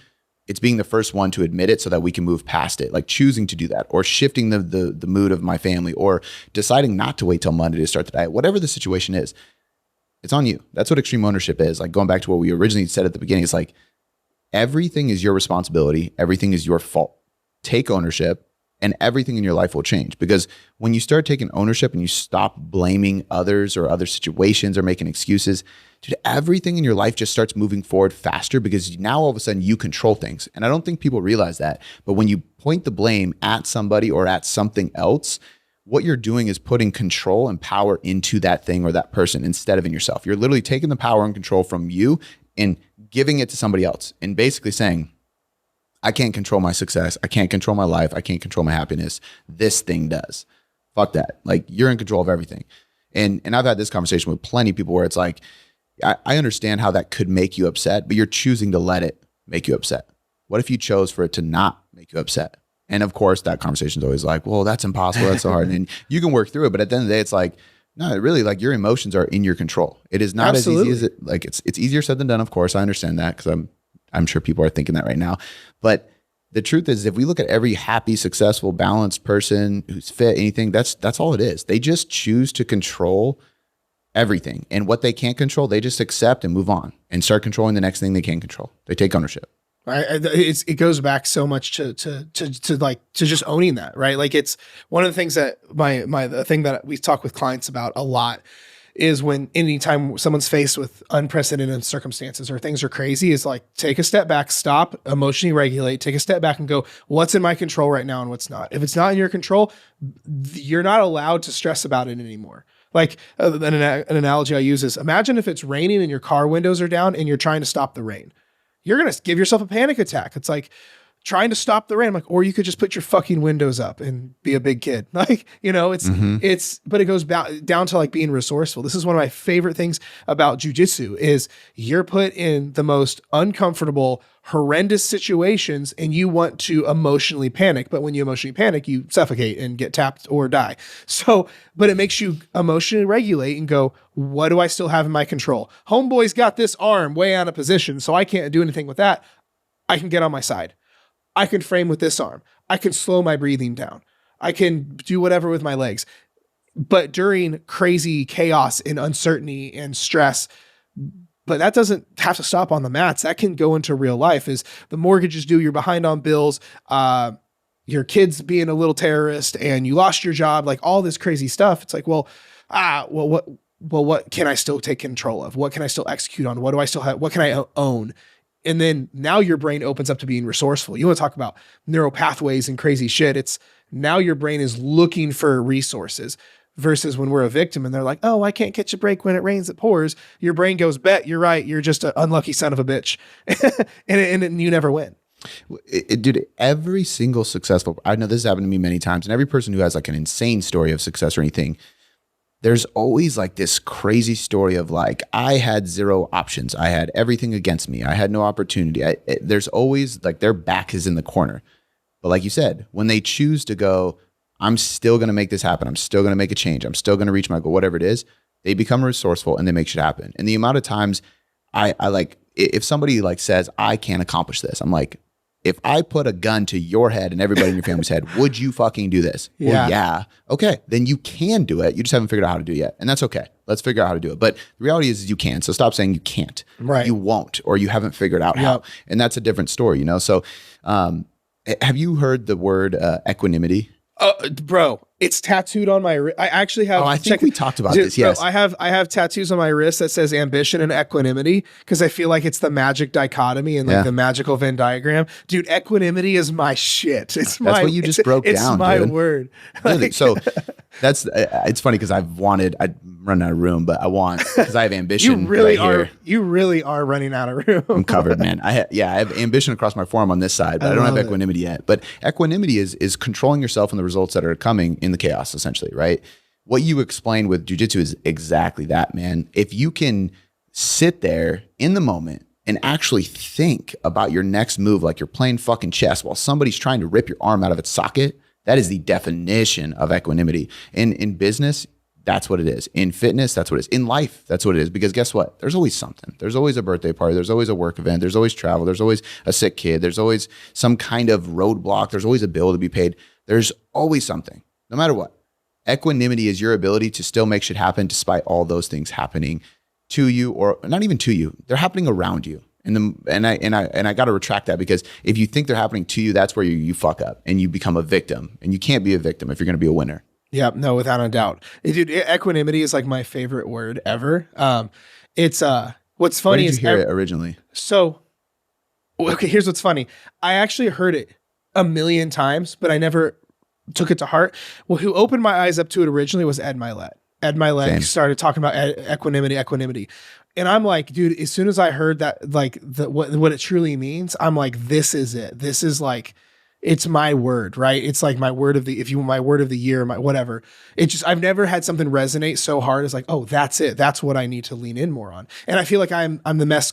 it's being the first one to admit it so that we can move past it. Like choosing to do that, or shifting the mood of my family, or deciding not to wait till Monday to start the diet, whatever the situation is. It's on you. That's what extreme ownership is. Like, going back to what we originally said at the beginning, it's like, everything is your responsibility. Everything is your fault. Take ownership and everything in your life will change. Because when you start taking ownership and you stop blaming others or other situations or making excuses, dude, everything in your life just starts moving forward faster, because now all of a sudden you control things. And I don't think people realize that. But when you point the blame at somebody or at something else, what you're doing is putting control and power into that thing or that person instead of in yourself. You're literally taking the power and control from you and giving it to somebody else, and basically saying, I can't control my success. I can't control my life. I can't control my happiness. This thing does. Fuck that. Like, you're in control of everything. And I've had this conversation with plenty of people where it's like, I understand how that could make you upset, but you're choosing to let it make you upset. What if you chose for it to not make you upset? And of course, that conversation is always like, well, that's impossible. That's so hard. And you can work through it. But at the end of the day, it's like, no, really, like, your emotions are in your control. It is not Absolutely. As easy as it, like, it's easier said than done. Of course, I understand that, because I'm sure people are thinking that right now. But the truth is, if we look at every happy, successful, balanced person who's fit, anything, that's all it is. They just choose to control everything. And what they can't control, they just accept and move on and start controlling the next thing they can control. They take ownership. It goes back so much to just owning that, right? Like, it's one of the things that the thing that we talk with clients about a lot is, when anytime someone's faced with unprecedented circumstances or things are crazy, is like, take a step back, stop, emotionally regulate, take a step back and go, what's in my control right now and what's not? If it's not in your control, you're not allowed to stress about it anymore. Like, an analogy I use is, imagine if it's raining and your car windows are down and you're trying to stop the rain. You're going to give yourself a panic attack. It's like trying to stop the rain. I'm like, or you could just put your fucking windows up and be a big kid. Like, but it goes down to like being resourceful. This is one of my favorite things about jujitsu is you're put in the most uncomfortable, horrendous situations and you want to emotionally panic. But when you emotionally panic, you suffocate and get tapped or die. So, but it makes you emotionally regulate and go, what do I still have in my control? Homeboy's got this arm way out of position, so I can't do anything with that. I can get on my side. I can frame with this arm. I can slow my breathing down. I can do whatever with my legs. But during crazy chaos and uncertainty and stress, but that doesn't have to stop on the mats. That can go into real life. Is the mortgage is due, you're behind on bills, your kid's being a little terrorist and you lost your job, like all this crazy stuff. It's like, what can I still take control of? What can I still execute on? What do I still have? What can I own? And then now your brain opens up to being resourceful. You want to talk about neural pathways and crazy shit. It's now your brain is looking for resources versus when we're a victim and they're like, oh, I can't catch a break when it rains, it pours. Your brain goes, bet you're right. You're just an unlucky son of a bitch. and you never win. Dude, every single successful, I know this has happened to me many times, and every person who has like an insane story of success or anything, there's always like this crazy story of like, I had zero options. I had everything against me. I had no opportunity. There's always like their back is in the corner. But like you said, when they choose to go, I'm still going to make this happen. I'm still going to make a change. I'm still going to reach my goal, whatever it is, they become resourceful and they make shit happen. And the amount of times I like, if somebody like says, I can't accomplish this, I'm like, if I put a gun to your head and everybody in your family's head, would you fucking do this? Yeah. Well, yeah. Okay. Then you can do it. You just haven't figured out how to do it yet. And that's okay. Let's figure out how to do it. But the reality is you can. So stop saying you can't. Right. You won't, or you haven't figured out how. And that's a different story, you know? So have you heard the word equanimity? Bro, it's tattooed on my wrist. I actually have. Oh, I think we talked about this. Yes, bro, I have tattoos on my wrist that says ambition and equanimity because I feel like it's the magic dichotomy and like the magical Venn diagram. Dude, equanimity is my shit. That's what you just broke down. It's my dude. word. Really? So that's it's funny because I'm running out of room, but because I have ambition. You really are running out of room. I'm covered, man. I have ambition across my forearm on this side, but I don't have equanimity yet. But equanimity is controlling yourself and the results that are coming in the chaos, essentially, right? What you explained with jujitsu is exactly that, man. If you can sit there in the moment and actually think about your next move like you're playing fucking chess while somebody's trying to rip your arm out of its socket, that is the definition of equanimity. In business, that's what it is. In fitness, that's what it is. In life, that's what it is. Because guess what? There's always something. There's always a birthday party. There's always a work event. There's always travel. There's always a sick kid. There's always some kind of roadblock. There's always a bill to be paid. There's always something, no matter what. Equanimity is your ability to still make shit happen despite all those things happening to you, or not even to you. They're happening around you. And I got to retract that, because if you think they're happening to you, that's where you fuck up and you become a victim. And you can't be a victim if you're going to be a winner. Yeah, no, without a doubt. Dude, equanimity is like my favorite word ever. It's what's funny is, where did you hear it originally? So, okay, here's what's funny. I actually heard it a million times, but I never took it to heart. Well, who opened my eyes up to it originally was Ed Milet. Ed Milet started talking about equanimity. And I'm like, dude, as soon as I heard that, like what it truly means, I'm like, this is it. This is like, it's my word, right? It's like my word of the, if you want my word of the year, my whatever. It's just, I've never had something resonate so hard as like, oh, that's it. That's what I need to lean in more on. And I feel like I'm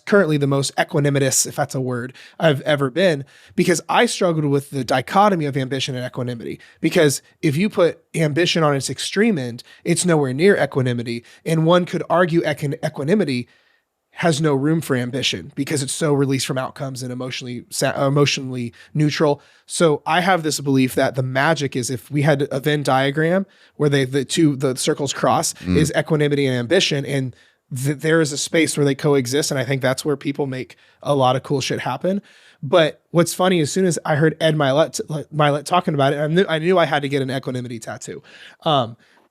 currently the most equanimitous, if that's a word, I've ever been, because I struggled with the dichotomy of ambition and equanimity. Because if you put ambition on its extreme end, it's nowhere near equanimity. And one could argue equanimity has no room for ambition because it's so released from outcomes and emotionally neutral. So I have this belief that the magic is, if we had a Venn diagram where the circles cross, is equanimity and ambition, and there is a space where they coexist. And I think that's where people make a lot of cool shit happen. But what's funny, as soon as I heard Ed Milet talking about it, I knew I had to get an equanimity tattoo.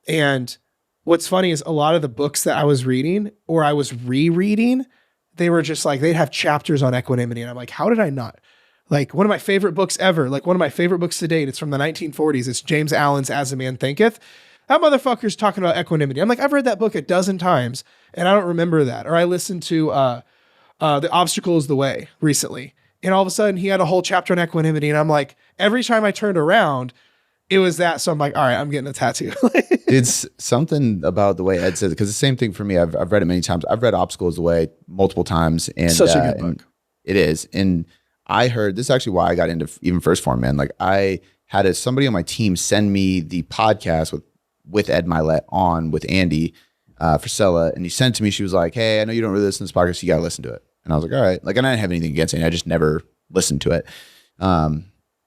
And what's funny is a lot of the books that I was reading or I was rereading, they were just like, they'd have chapters on equanimity. And I'm like, how did I not? Like, one of my favorite books ever, like one of my favorite books to date, it's from the 1940s. It's James Allen's As a Man Thinketh. That motherfucker's talking about equanimity. I'm like, I've read that book a dozen times and I don't remember that. Or I listened to The Obstacle is the Way recently. And all of a sudden he had a whole chapter on equanimity. And I'm like, every time I turned around, it was that. So I'm like, all right, I'm getting a tattoo. It's something about the way Ed says it, because the same thing for me. I've read it many times. I've read Obstacle is the Way multiple times. And such a good book. It is. And I heard, this is actually why I got into even First Form, man. Like, I had somebody on my team send me the podcast with Ed Milet on with Andy Frisella. And he sent it to me. She was like, hey, I know you don't really listen to this podcast. You got to listen to it. And I was like, all right. Like, and I didn't have anything against it. I just never listened to it.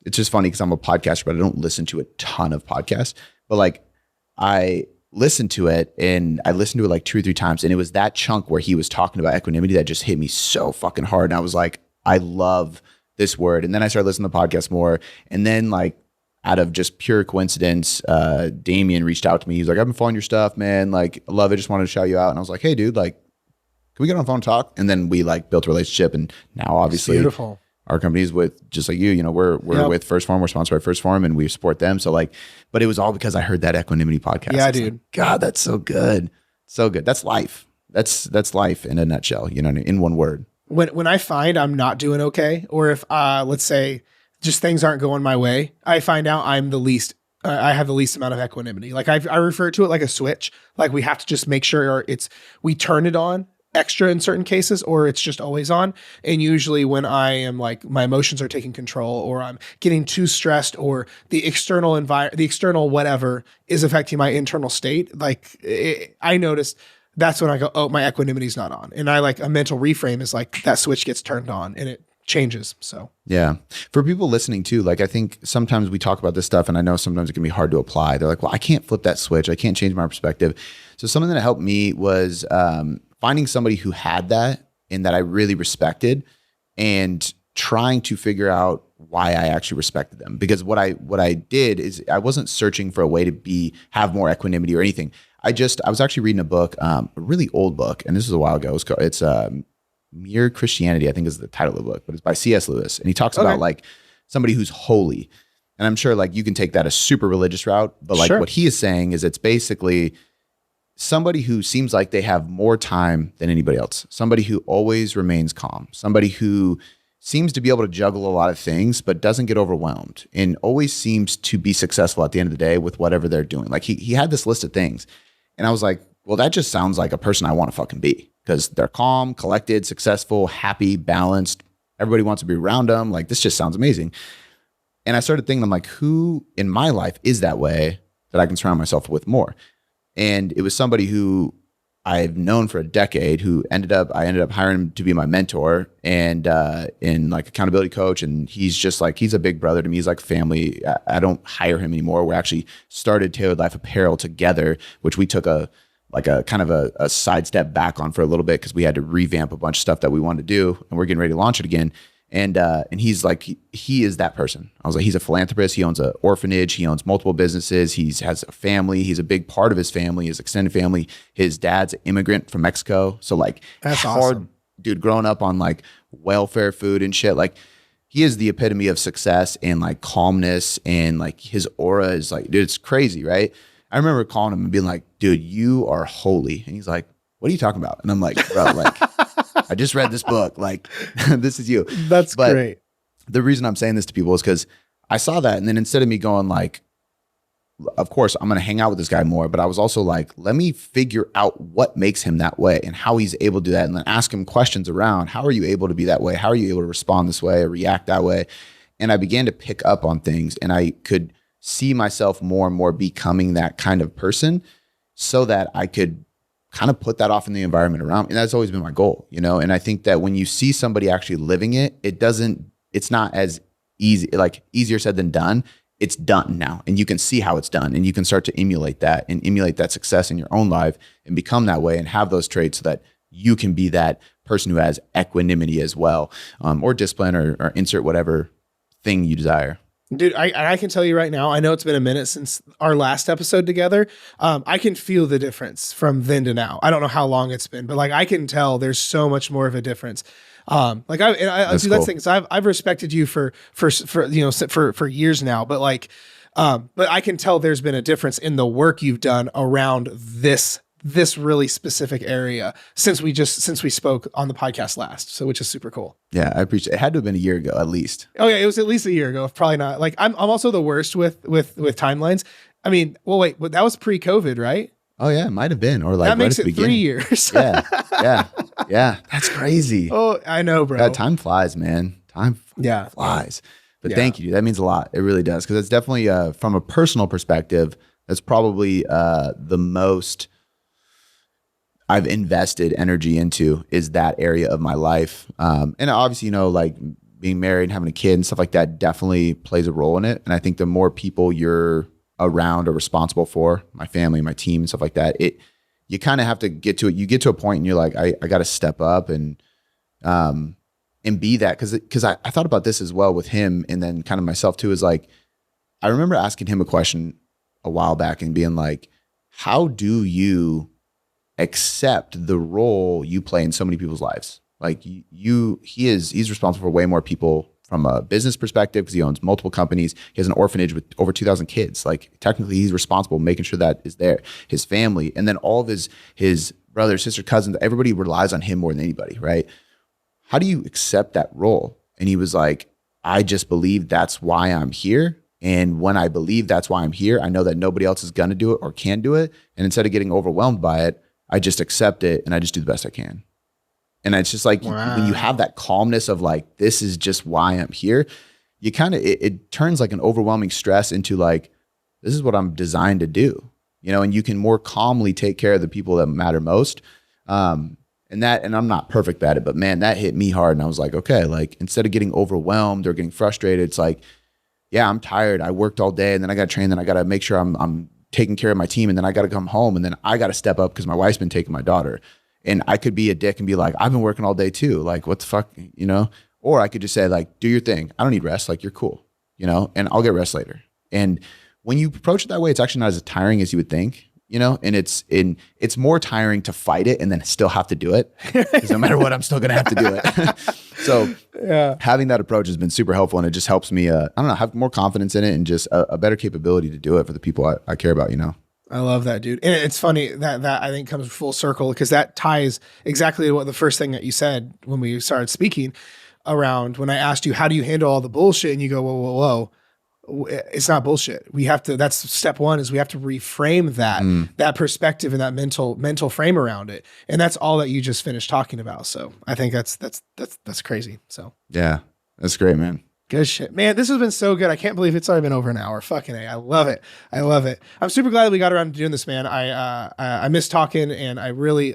It's just funny because I'm a podcaster, but I don't listen to a ton of podcasts. But like, I listened to it, and I listened to it like 2 or 3 times. And it was that chunk where he was talking about equanimity that just hit me so fucking hard. And I was like, I love this word. And then I started listening to podcasts more. And then like out of just pure coincidence, Damien reached out to me. He's like, I've been following your stuff, man. Like, I love it. Just wanted to shout you out. And I was like, hey, dude, like, can we get on the phone and talk? And then we like built a relationship. And now obviously beautiful. Our company's with, just like you know, we're with First Form. We're sponsored by First Form and we support them. So like, but it was all because I heard that Equanimity podcast. Yeah, dude. Like, God, that's so good. So good. That's life. That's life in a nutshell, you know, in one word. When I find I'm not doing okay, or if let's say just things aren't going my way, I find out I have the least amount of equanimity. Like I refer to it like a switch. Like we have to just make sure we turn it on extra in certain cases, or it's just always on. And usually when I am like, my emotions are taking control, or I'm getting too stressed, or the external whatever is affecting my internal state, I notice that's when I go, oh, my equanimity is not on. And I like a mental reframe is like that switch gets turned on and it changes. So yeah, for people listening too, like I think sometimes we talk about this stuff and I know sometimes it can be hard to apply. They're like, well, I can't flip that switch. I can't change my perspective. So something that helped me was finding somebody who had that and that I really respected and trying to figure out why I actually respected them. Because what I did is I wasn't searching for a way to have more equanimity or anything. I was actually reading a book, a really old book, and this was a while ago. It's Mere Christianity, I think is the title of the book, but it's by C.S. Lewis. And he talks about like somebody who's holy. And I'm sure like you can take that a super religious route, but like what he is saying is it's basically somebody who seems like they have more time than anybody else, somebody who always remains calm, somebody who seems to be able to juggle a lot of things, but doesn't get overwhelmed and always seems to be successful at the end of the day with whatever they're doing. Like he had this list of things. And I was like, well, that just sounds like a person I want to fucking be because they're calm, collected, successful, happy, balanced. Everybody wants to be around them. Like, this just sounds amazing. And I started thinking, I'm like, who in my life is that way that I can surround myself with more? And it was somebody who I've known for a decade who I ended up hiring him to be my mentor and in like accountability coach. And he's just like, he's a big brother to me. He's like family. I don't hire him anymore. We actually started Tailored Life Apparel together, which we took a kind of a sidestep back on for a little bit because we had to revamp a bunch of stuff that we wanted to do and we're getting ready to launch it again. And he's like, he is that person. I was like, he's a philanthropist. He owns an orphanage. He owns multiple businesses. He has a family. He's a big part of his family, his extended family. His dad's an immigrant from Mexico. So like, that's hard, awesome. Dude, growing up on like welfare food and shit. Like he is the epitome of success and like calmness, and like his aura is like, dude, it's crazy, right? I remember calling him and being like, dude, you are holy. And he's like, what are you talking about? And I'm like, bro, like, I just read this book. Like, this is you. That's great. The reason I'm saying this to people is because I saw that. And then instead of me going like, of course, I'm going to hang out with this guy more. But I was also like, let me figure out what makes him that way and how he's able to do that. And then ask him questions around, how are you able to be that way? How are you able to respond this way or react that way? And I began to pick up on things and I could see myself more and more becoming that kind of person so that I could kind of put that off in the environment around me. And that's always been my goal, you know? And I think that when you see somebody actually living it, it's not as easy, like easier said than done. It's done now. And you can see how it's done and you can start to emulate that and emulate that success in your own life and become that way and have those traits so that you can be that person who has equanimity as well, or discipline or insert whatever thing you desire. Dude, I can tell you right now, I know it's been a minute since our last episode together. I can feel the difference from then to now. I don't know how long it's been, but like I can tell there's so much more of a difference. That's the thing is I've respected you for years now, but like, but I can tell there's been a difference in the work you've done around this really specific area since we spoke on the podcast last. So, which is super cool. Yeah, I appreciate it. It had to have been a year ago at least. Oh yeah, it was at least a year ago. Probably not. Like I'm also the worst with timelines. I mean, well, wait, but that was pre-COVID, right? Oh yeah, it might have been, or like that makes it 3 years. yeah. That's crazy. Oh, I know, bro. Yeah, time flies, man. Time flies. But thank you, dude. That means a lot. It really does, because it's definitely from a personal perspective. That's probably the most I've invested energy into is that area of my life. And obviously, you know, like being married and having a kid and stuff like that definitely plays a role in it. And I think the more people you're around or responsible for, my family, my team and stuff like that, you kind of have to get to it. You get to a point and you're like, I got to step up and be that. Cause I thought about this as well with him and then kind of myself too, is like, I remember asking him a question a while back and being like, how do you accept the role you play in so many people's lives? Like he's responsible for way more people from a business perspective because he owns multiple companies. He has an orphanage with over 2,000 kids. Like technically he's responsible making sure that is there, his family, and then all of his brothers, sister, cousins, everybody relies on him more than anybody, right? How do you accept that role? And he was like, I just believe that's why I'm here. And when I believe that's why I'm here, I know that nobody else is going to do it or can do it. And instead of getting overwhelmed by it, I just accept it and I just do the best I can. And it's just like, when you have that calmness of like, this is just why I'm here, you kind of, it turns like an overwhelming stress into like, this is what I'm designed to do, you know, and you can more calmly take care of the people that matter most. And I'm not perfect at it, but man, that hit me hard. And I was like, okay, like instead of getting overwhelmed or getting frustrated, it's like, yeah, I'm tired. I worked all day and then I got to train. Then I got to make sure I'm taking care of my team. And then I got to come home and then I got to step up because my wife's been taking my daughter. And I could be a dick and be like, I've been working all day too. Like, what the fuck, you know? Or I could just say like, do your thing. I don't need rest. Like, you're cool, you know, and I'll get rest later. And when you approach it that way, it's actually not as tiring as you would think, you know, and it's more tiring to fight it and then still have to do it. Because no matter what, I'm still going to have to do it. So having that approach has been super helpful. And it just helps me, I don't know, have more confidence in it and just a better capability to do it for the people I care about, you know? I love that, dude. And it's funny that I think comes full circle because that ties exactly to what the first thing that you said when we started speaking around when I asked you, how do you handle all the bullshit? And you go, whoa. It's not bullshit. We have to, that's step one, is we have to reframe that perspective and that mental frame around it. And that's all that you just finished talking about. So I think that's crazy. So yeah, that's great, man. Good shit, man. This has been so good. I can't believe it's already been over an hour. Fucking A. I love it. I'm super glad we got around to doing this, man. I miss talking and I really,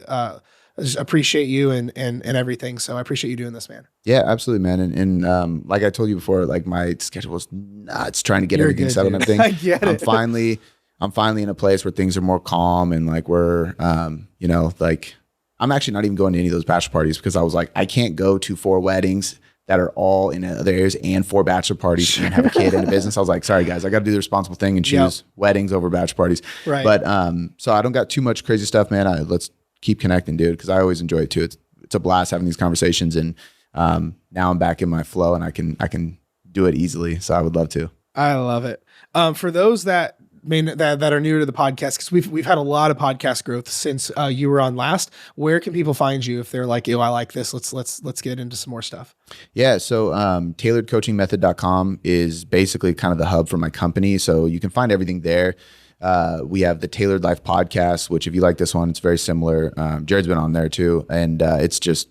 just appreciate you and everything. So I appreciate you doing this, man. Yeah, absolutely, man. And like I told you before, like my schedule was nuts trying to get everything settled and everything. I get it. I'm finally in a place where things are more calm and like we're, you know, like I'm actually not even going to any of those bachelor parties because I was like, I can't go to 4 weddings that are all in other areas and 4 bachelor parties and have a kid in a business. I was like, sorry guys, I got to do the responsible thing and choose weddings over bachelor parties. Right. But so I don't got too much crazy stuff, man. Let's keep connecting, dude, because I always enjoy it too. It's a blast having these conversations, and now I'm back in my flow and I can do it easily. So I would love to. I love it. For those that are new to the podcast, because we've had a lot of podcast growth since you were on last. Where can people find you if they're like, "Yo, I like this. Let's get into some more stuff." Yeah, so tailoredcoachingmethod.com is basically kind of the hub for my company. So you can find everything there. We have the Tailored Life podcast, which if you like this one, it's very similar. Jared's been on there too, and it's just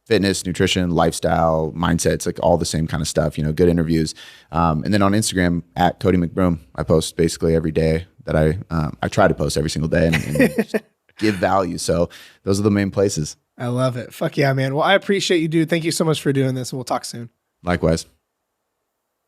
fitness, nutrition, lifestyle, mindset. It's like all the same kind of stuff, you know, good interviews. And then on Instagram at Cody McBroom, I post basically every day that I try to post every single day and just give value. So those are the main places. I love it. Fuck yeah, man. Well, I appreciate you, dude. Thank you so much for doing this, and we'll talk soon. Likewise.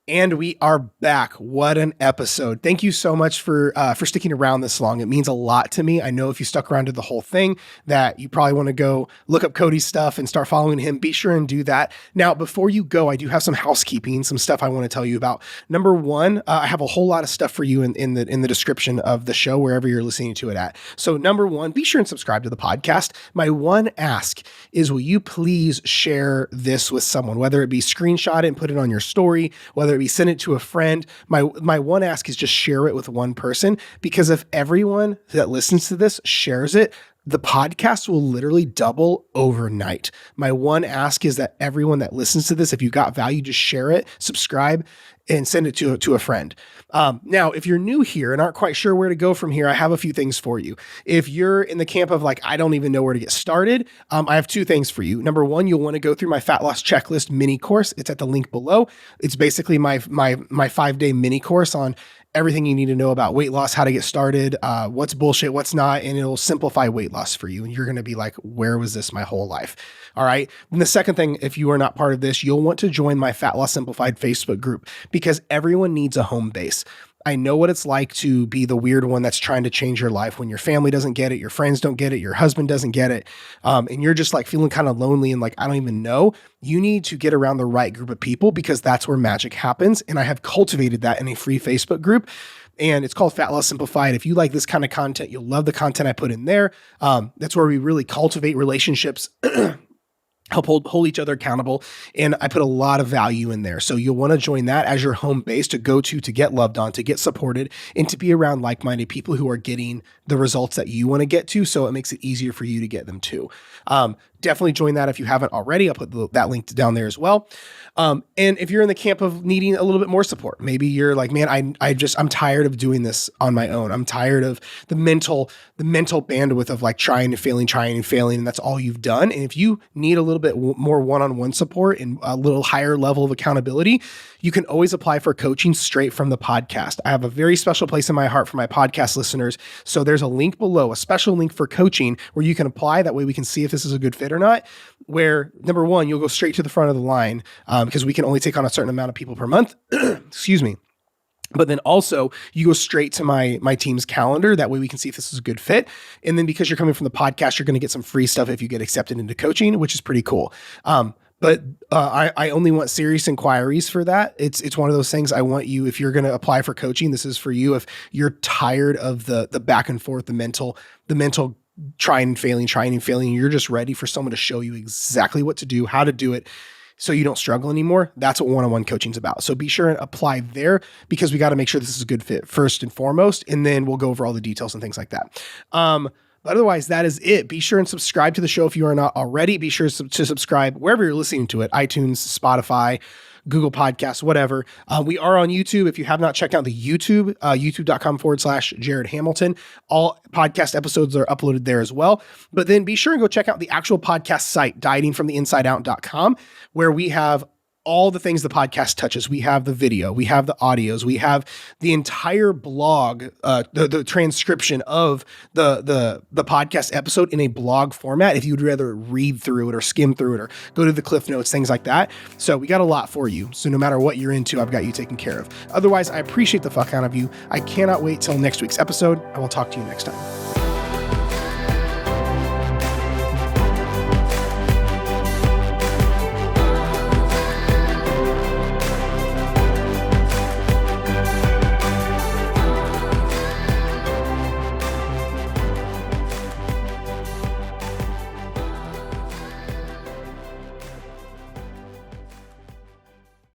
And we are back. What an episode. Thank you so much for sticking around this long. It means a lot to me. I know if you stuck around to the whole thing that you probably want to go look up Cody's stuff and start following him. Be sure and do that. Now, before you go, I do have some housekeeping, some stuff I want to tell you about. Number one, I have a whole lot of stuff for you in the description of the show, wherever you're listening to it at. So number one, be sure and subscribe to the podcast. My one ask is, will you please share this with someone, whether it be screenshot it and put it on your story, whether it be send it to a friend. My one ask is just share it with one person, because if everyone that listens to this shares it, the podcast will literally double overnight. My one ask is that everyone that listens to this, if you got value, just share it, subscribe, and send it to a friend. Now, if you're new here and aren't quite sure where to go from here, I have a few things for you. If you're in the camp of like, I don't even know where to get started, I have 2 things for you. Number one, you'll want to go through my fat loss checklist mini course. It's at the link below. It's basically my 5-day mini course on everything you need to know about weight loss, how to get started, what's bullshit, what's not, and it'll simplify weight loss for you. And you're going to be like, where was this my whole life? All right. And the second thing, if you are not part of this, you'll want to join my Fat Loss Simplified Facebook group, because everyone needs a home base. I know what it's like to be the weird one that's trying to change your life when your family doesn't get it, your friends don't get it, your husband doesn't get it. And you're just like feeling kind of lonely and like, I don't even know. You need to get around the right group of people because that's where magic happens. And I have cultivated that in a free Facebook group. And it's called Fat Loss Simplified. If you like this kind of content, you'll love the content I put in there. That's where we really cultivate relationships, help hold each other accountable. And I put a lot of value in there. So you'll want to join that as your home base to go to get loved on, to get supported, and to be around like-minded people who are getting the results that you want to get to. So it makes it easier for you to get them too. Definitely join that if you haven't already. I'll put that link down there as well. And if you're in the camp of needing a little bit more support, maybe you're like, man, I'm tired of doing this on my own. I'm tired of the mental bandwidth of like trying and failing. And that's all you've done. And if you need a little bit more one-on-one support and a little higher level of accountability, you can always apply for coaching straight from the podcast. I have a very special place in my heart for my podcast listeners. So there's a link below, a special link for coaching where you can apply. That way we can see if this is a good fit or not, where number one, you'll go straight to the front of the line because we can only take on a certain amount of people per month. Excuse me. But then also you go straight to my team's calendar. That way we can see if this is a good fit. And then because you're coming from the podcast, you're going to get some free stuff if you get accepted into coaching, which is pretty cool. But I only want serious inquiries for that. It's one of those things I want you, if you're going to apply for coaching, this is for you. If you're tired of the back and forth, the mental trying and failing, you're just ready for someone to show you exactly what to do, how to do it, so you don't struggle anymore. That's what one-on-one coaching is about. So be sure and apply there because we got to make sure this is a good fit first and foremost, and then we'll go over all the details and things like that. But otherwise, that is it. Be sure and subscribe to the show if you are not already. Be sure to subscribe wherever you're listening to it, iTunes, Spotify, Google Podcasts, whatever. We are on YouTube. If you have not checked out the YouTube, youtube.com/Jared Hamilton. All podcast episodes are uploaded there as well. But then be sure and go check out the actual podcast site, dietingfromtheinsideout.com, where we have all the things the podcast touches. We have the video, we have the audios, we have the entire blog, the transcription of the podcast episode in a blog format. If you'd rather read through it or skim through it or go to the cliff notes, things like that. So we got a lot for you. So no matter what you're into, I've got you taken care of. Otherwise, I appreciate the fuck out of you. I cannot wait till next week's episode. I will talk to you next time.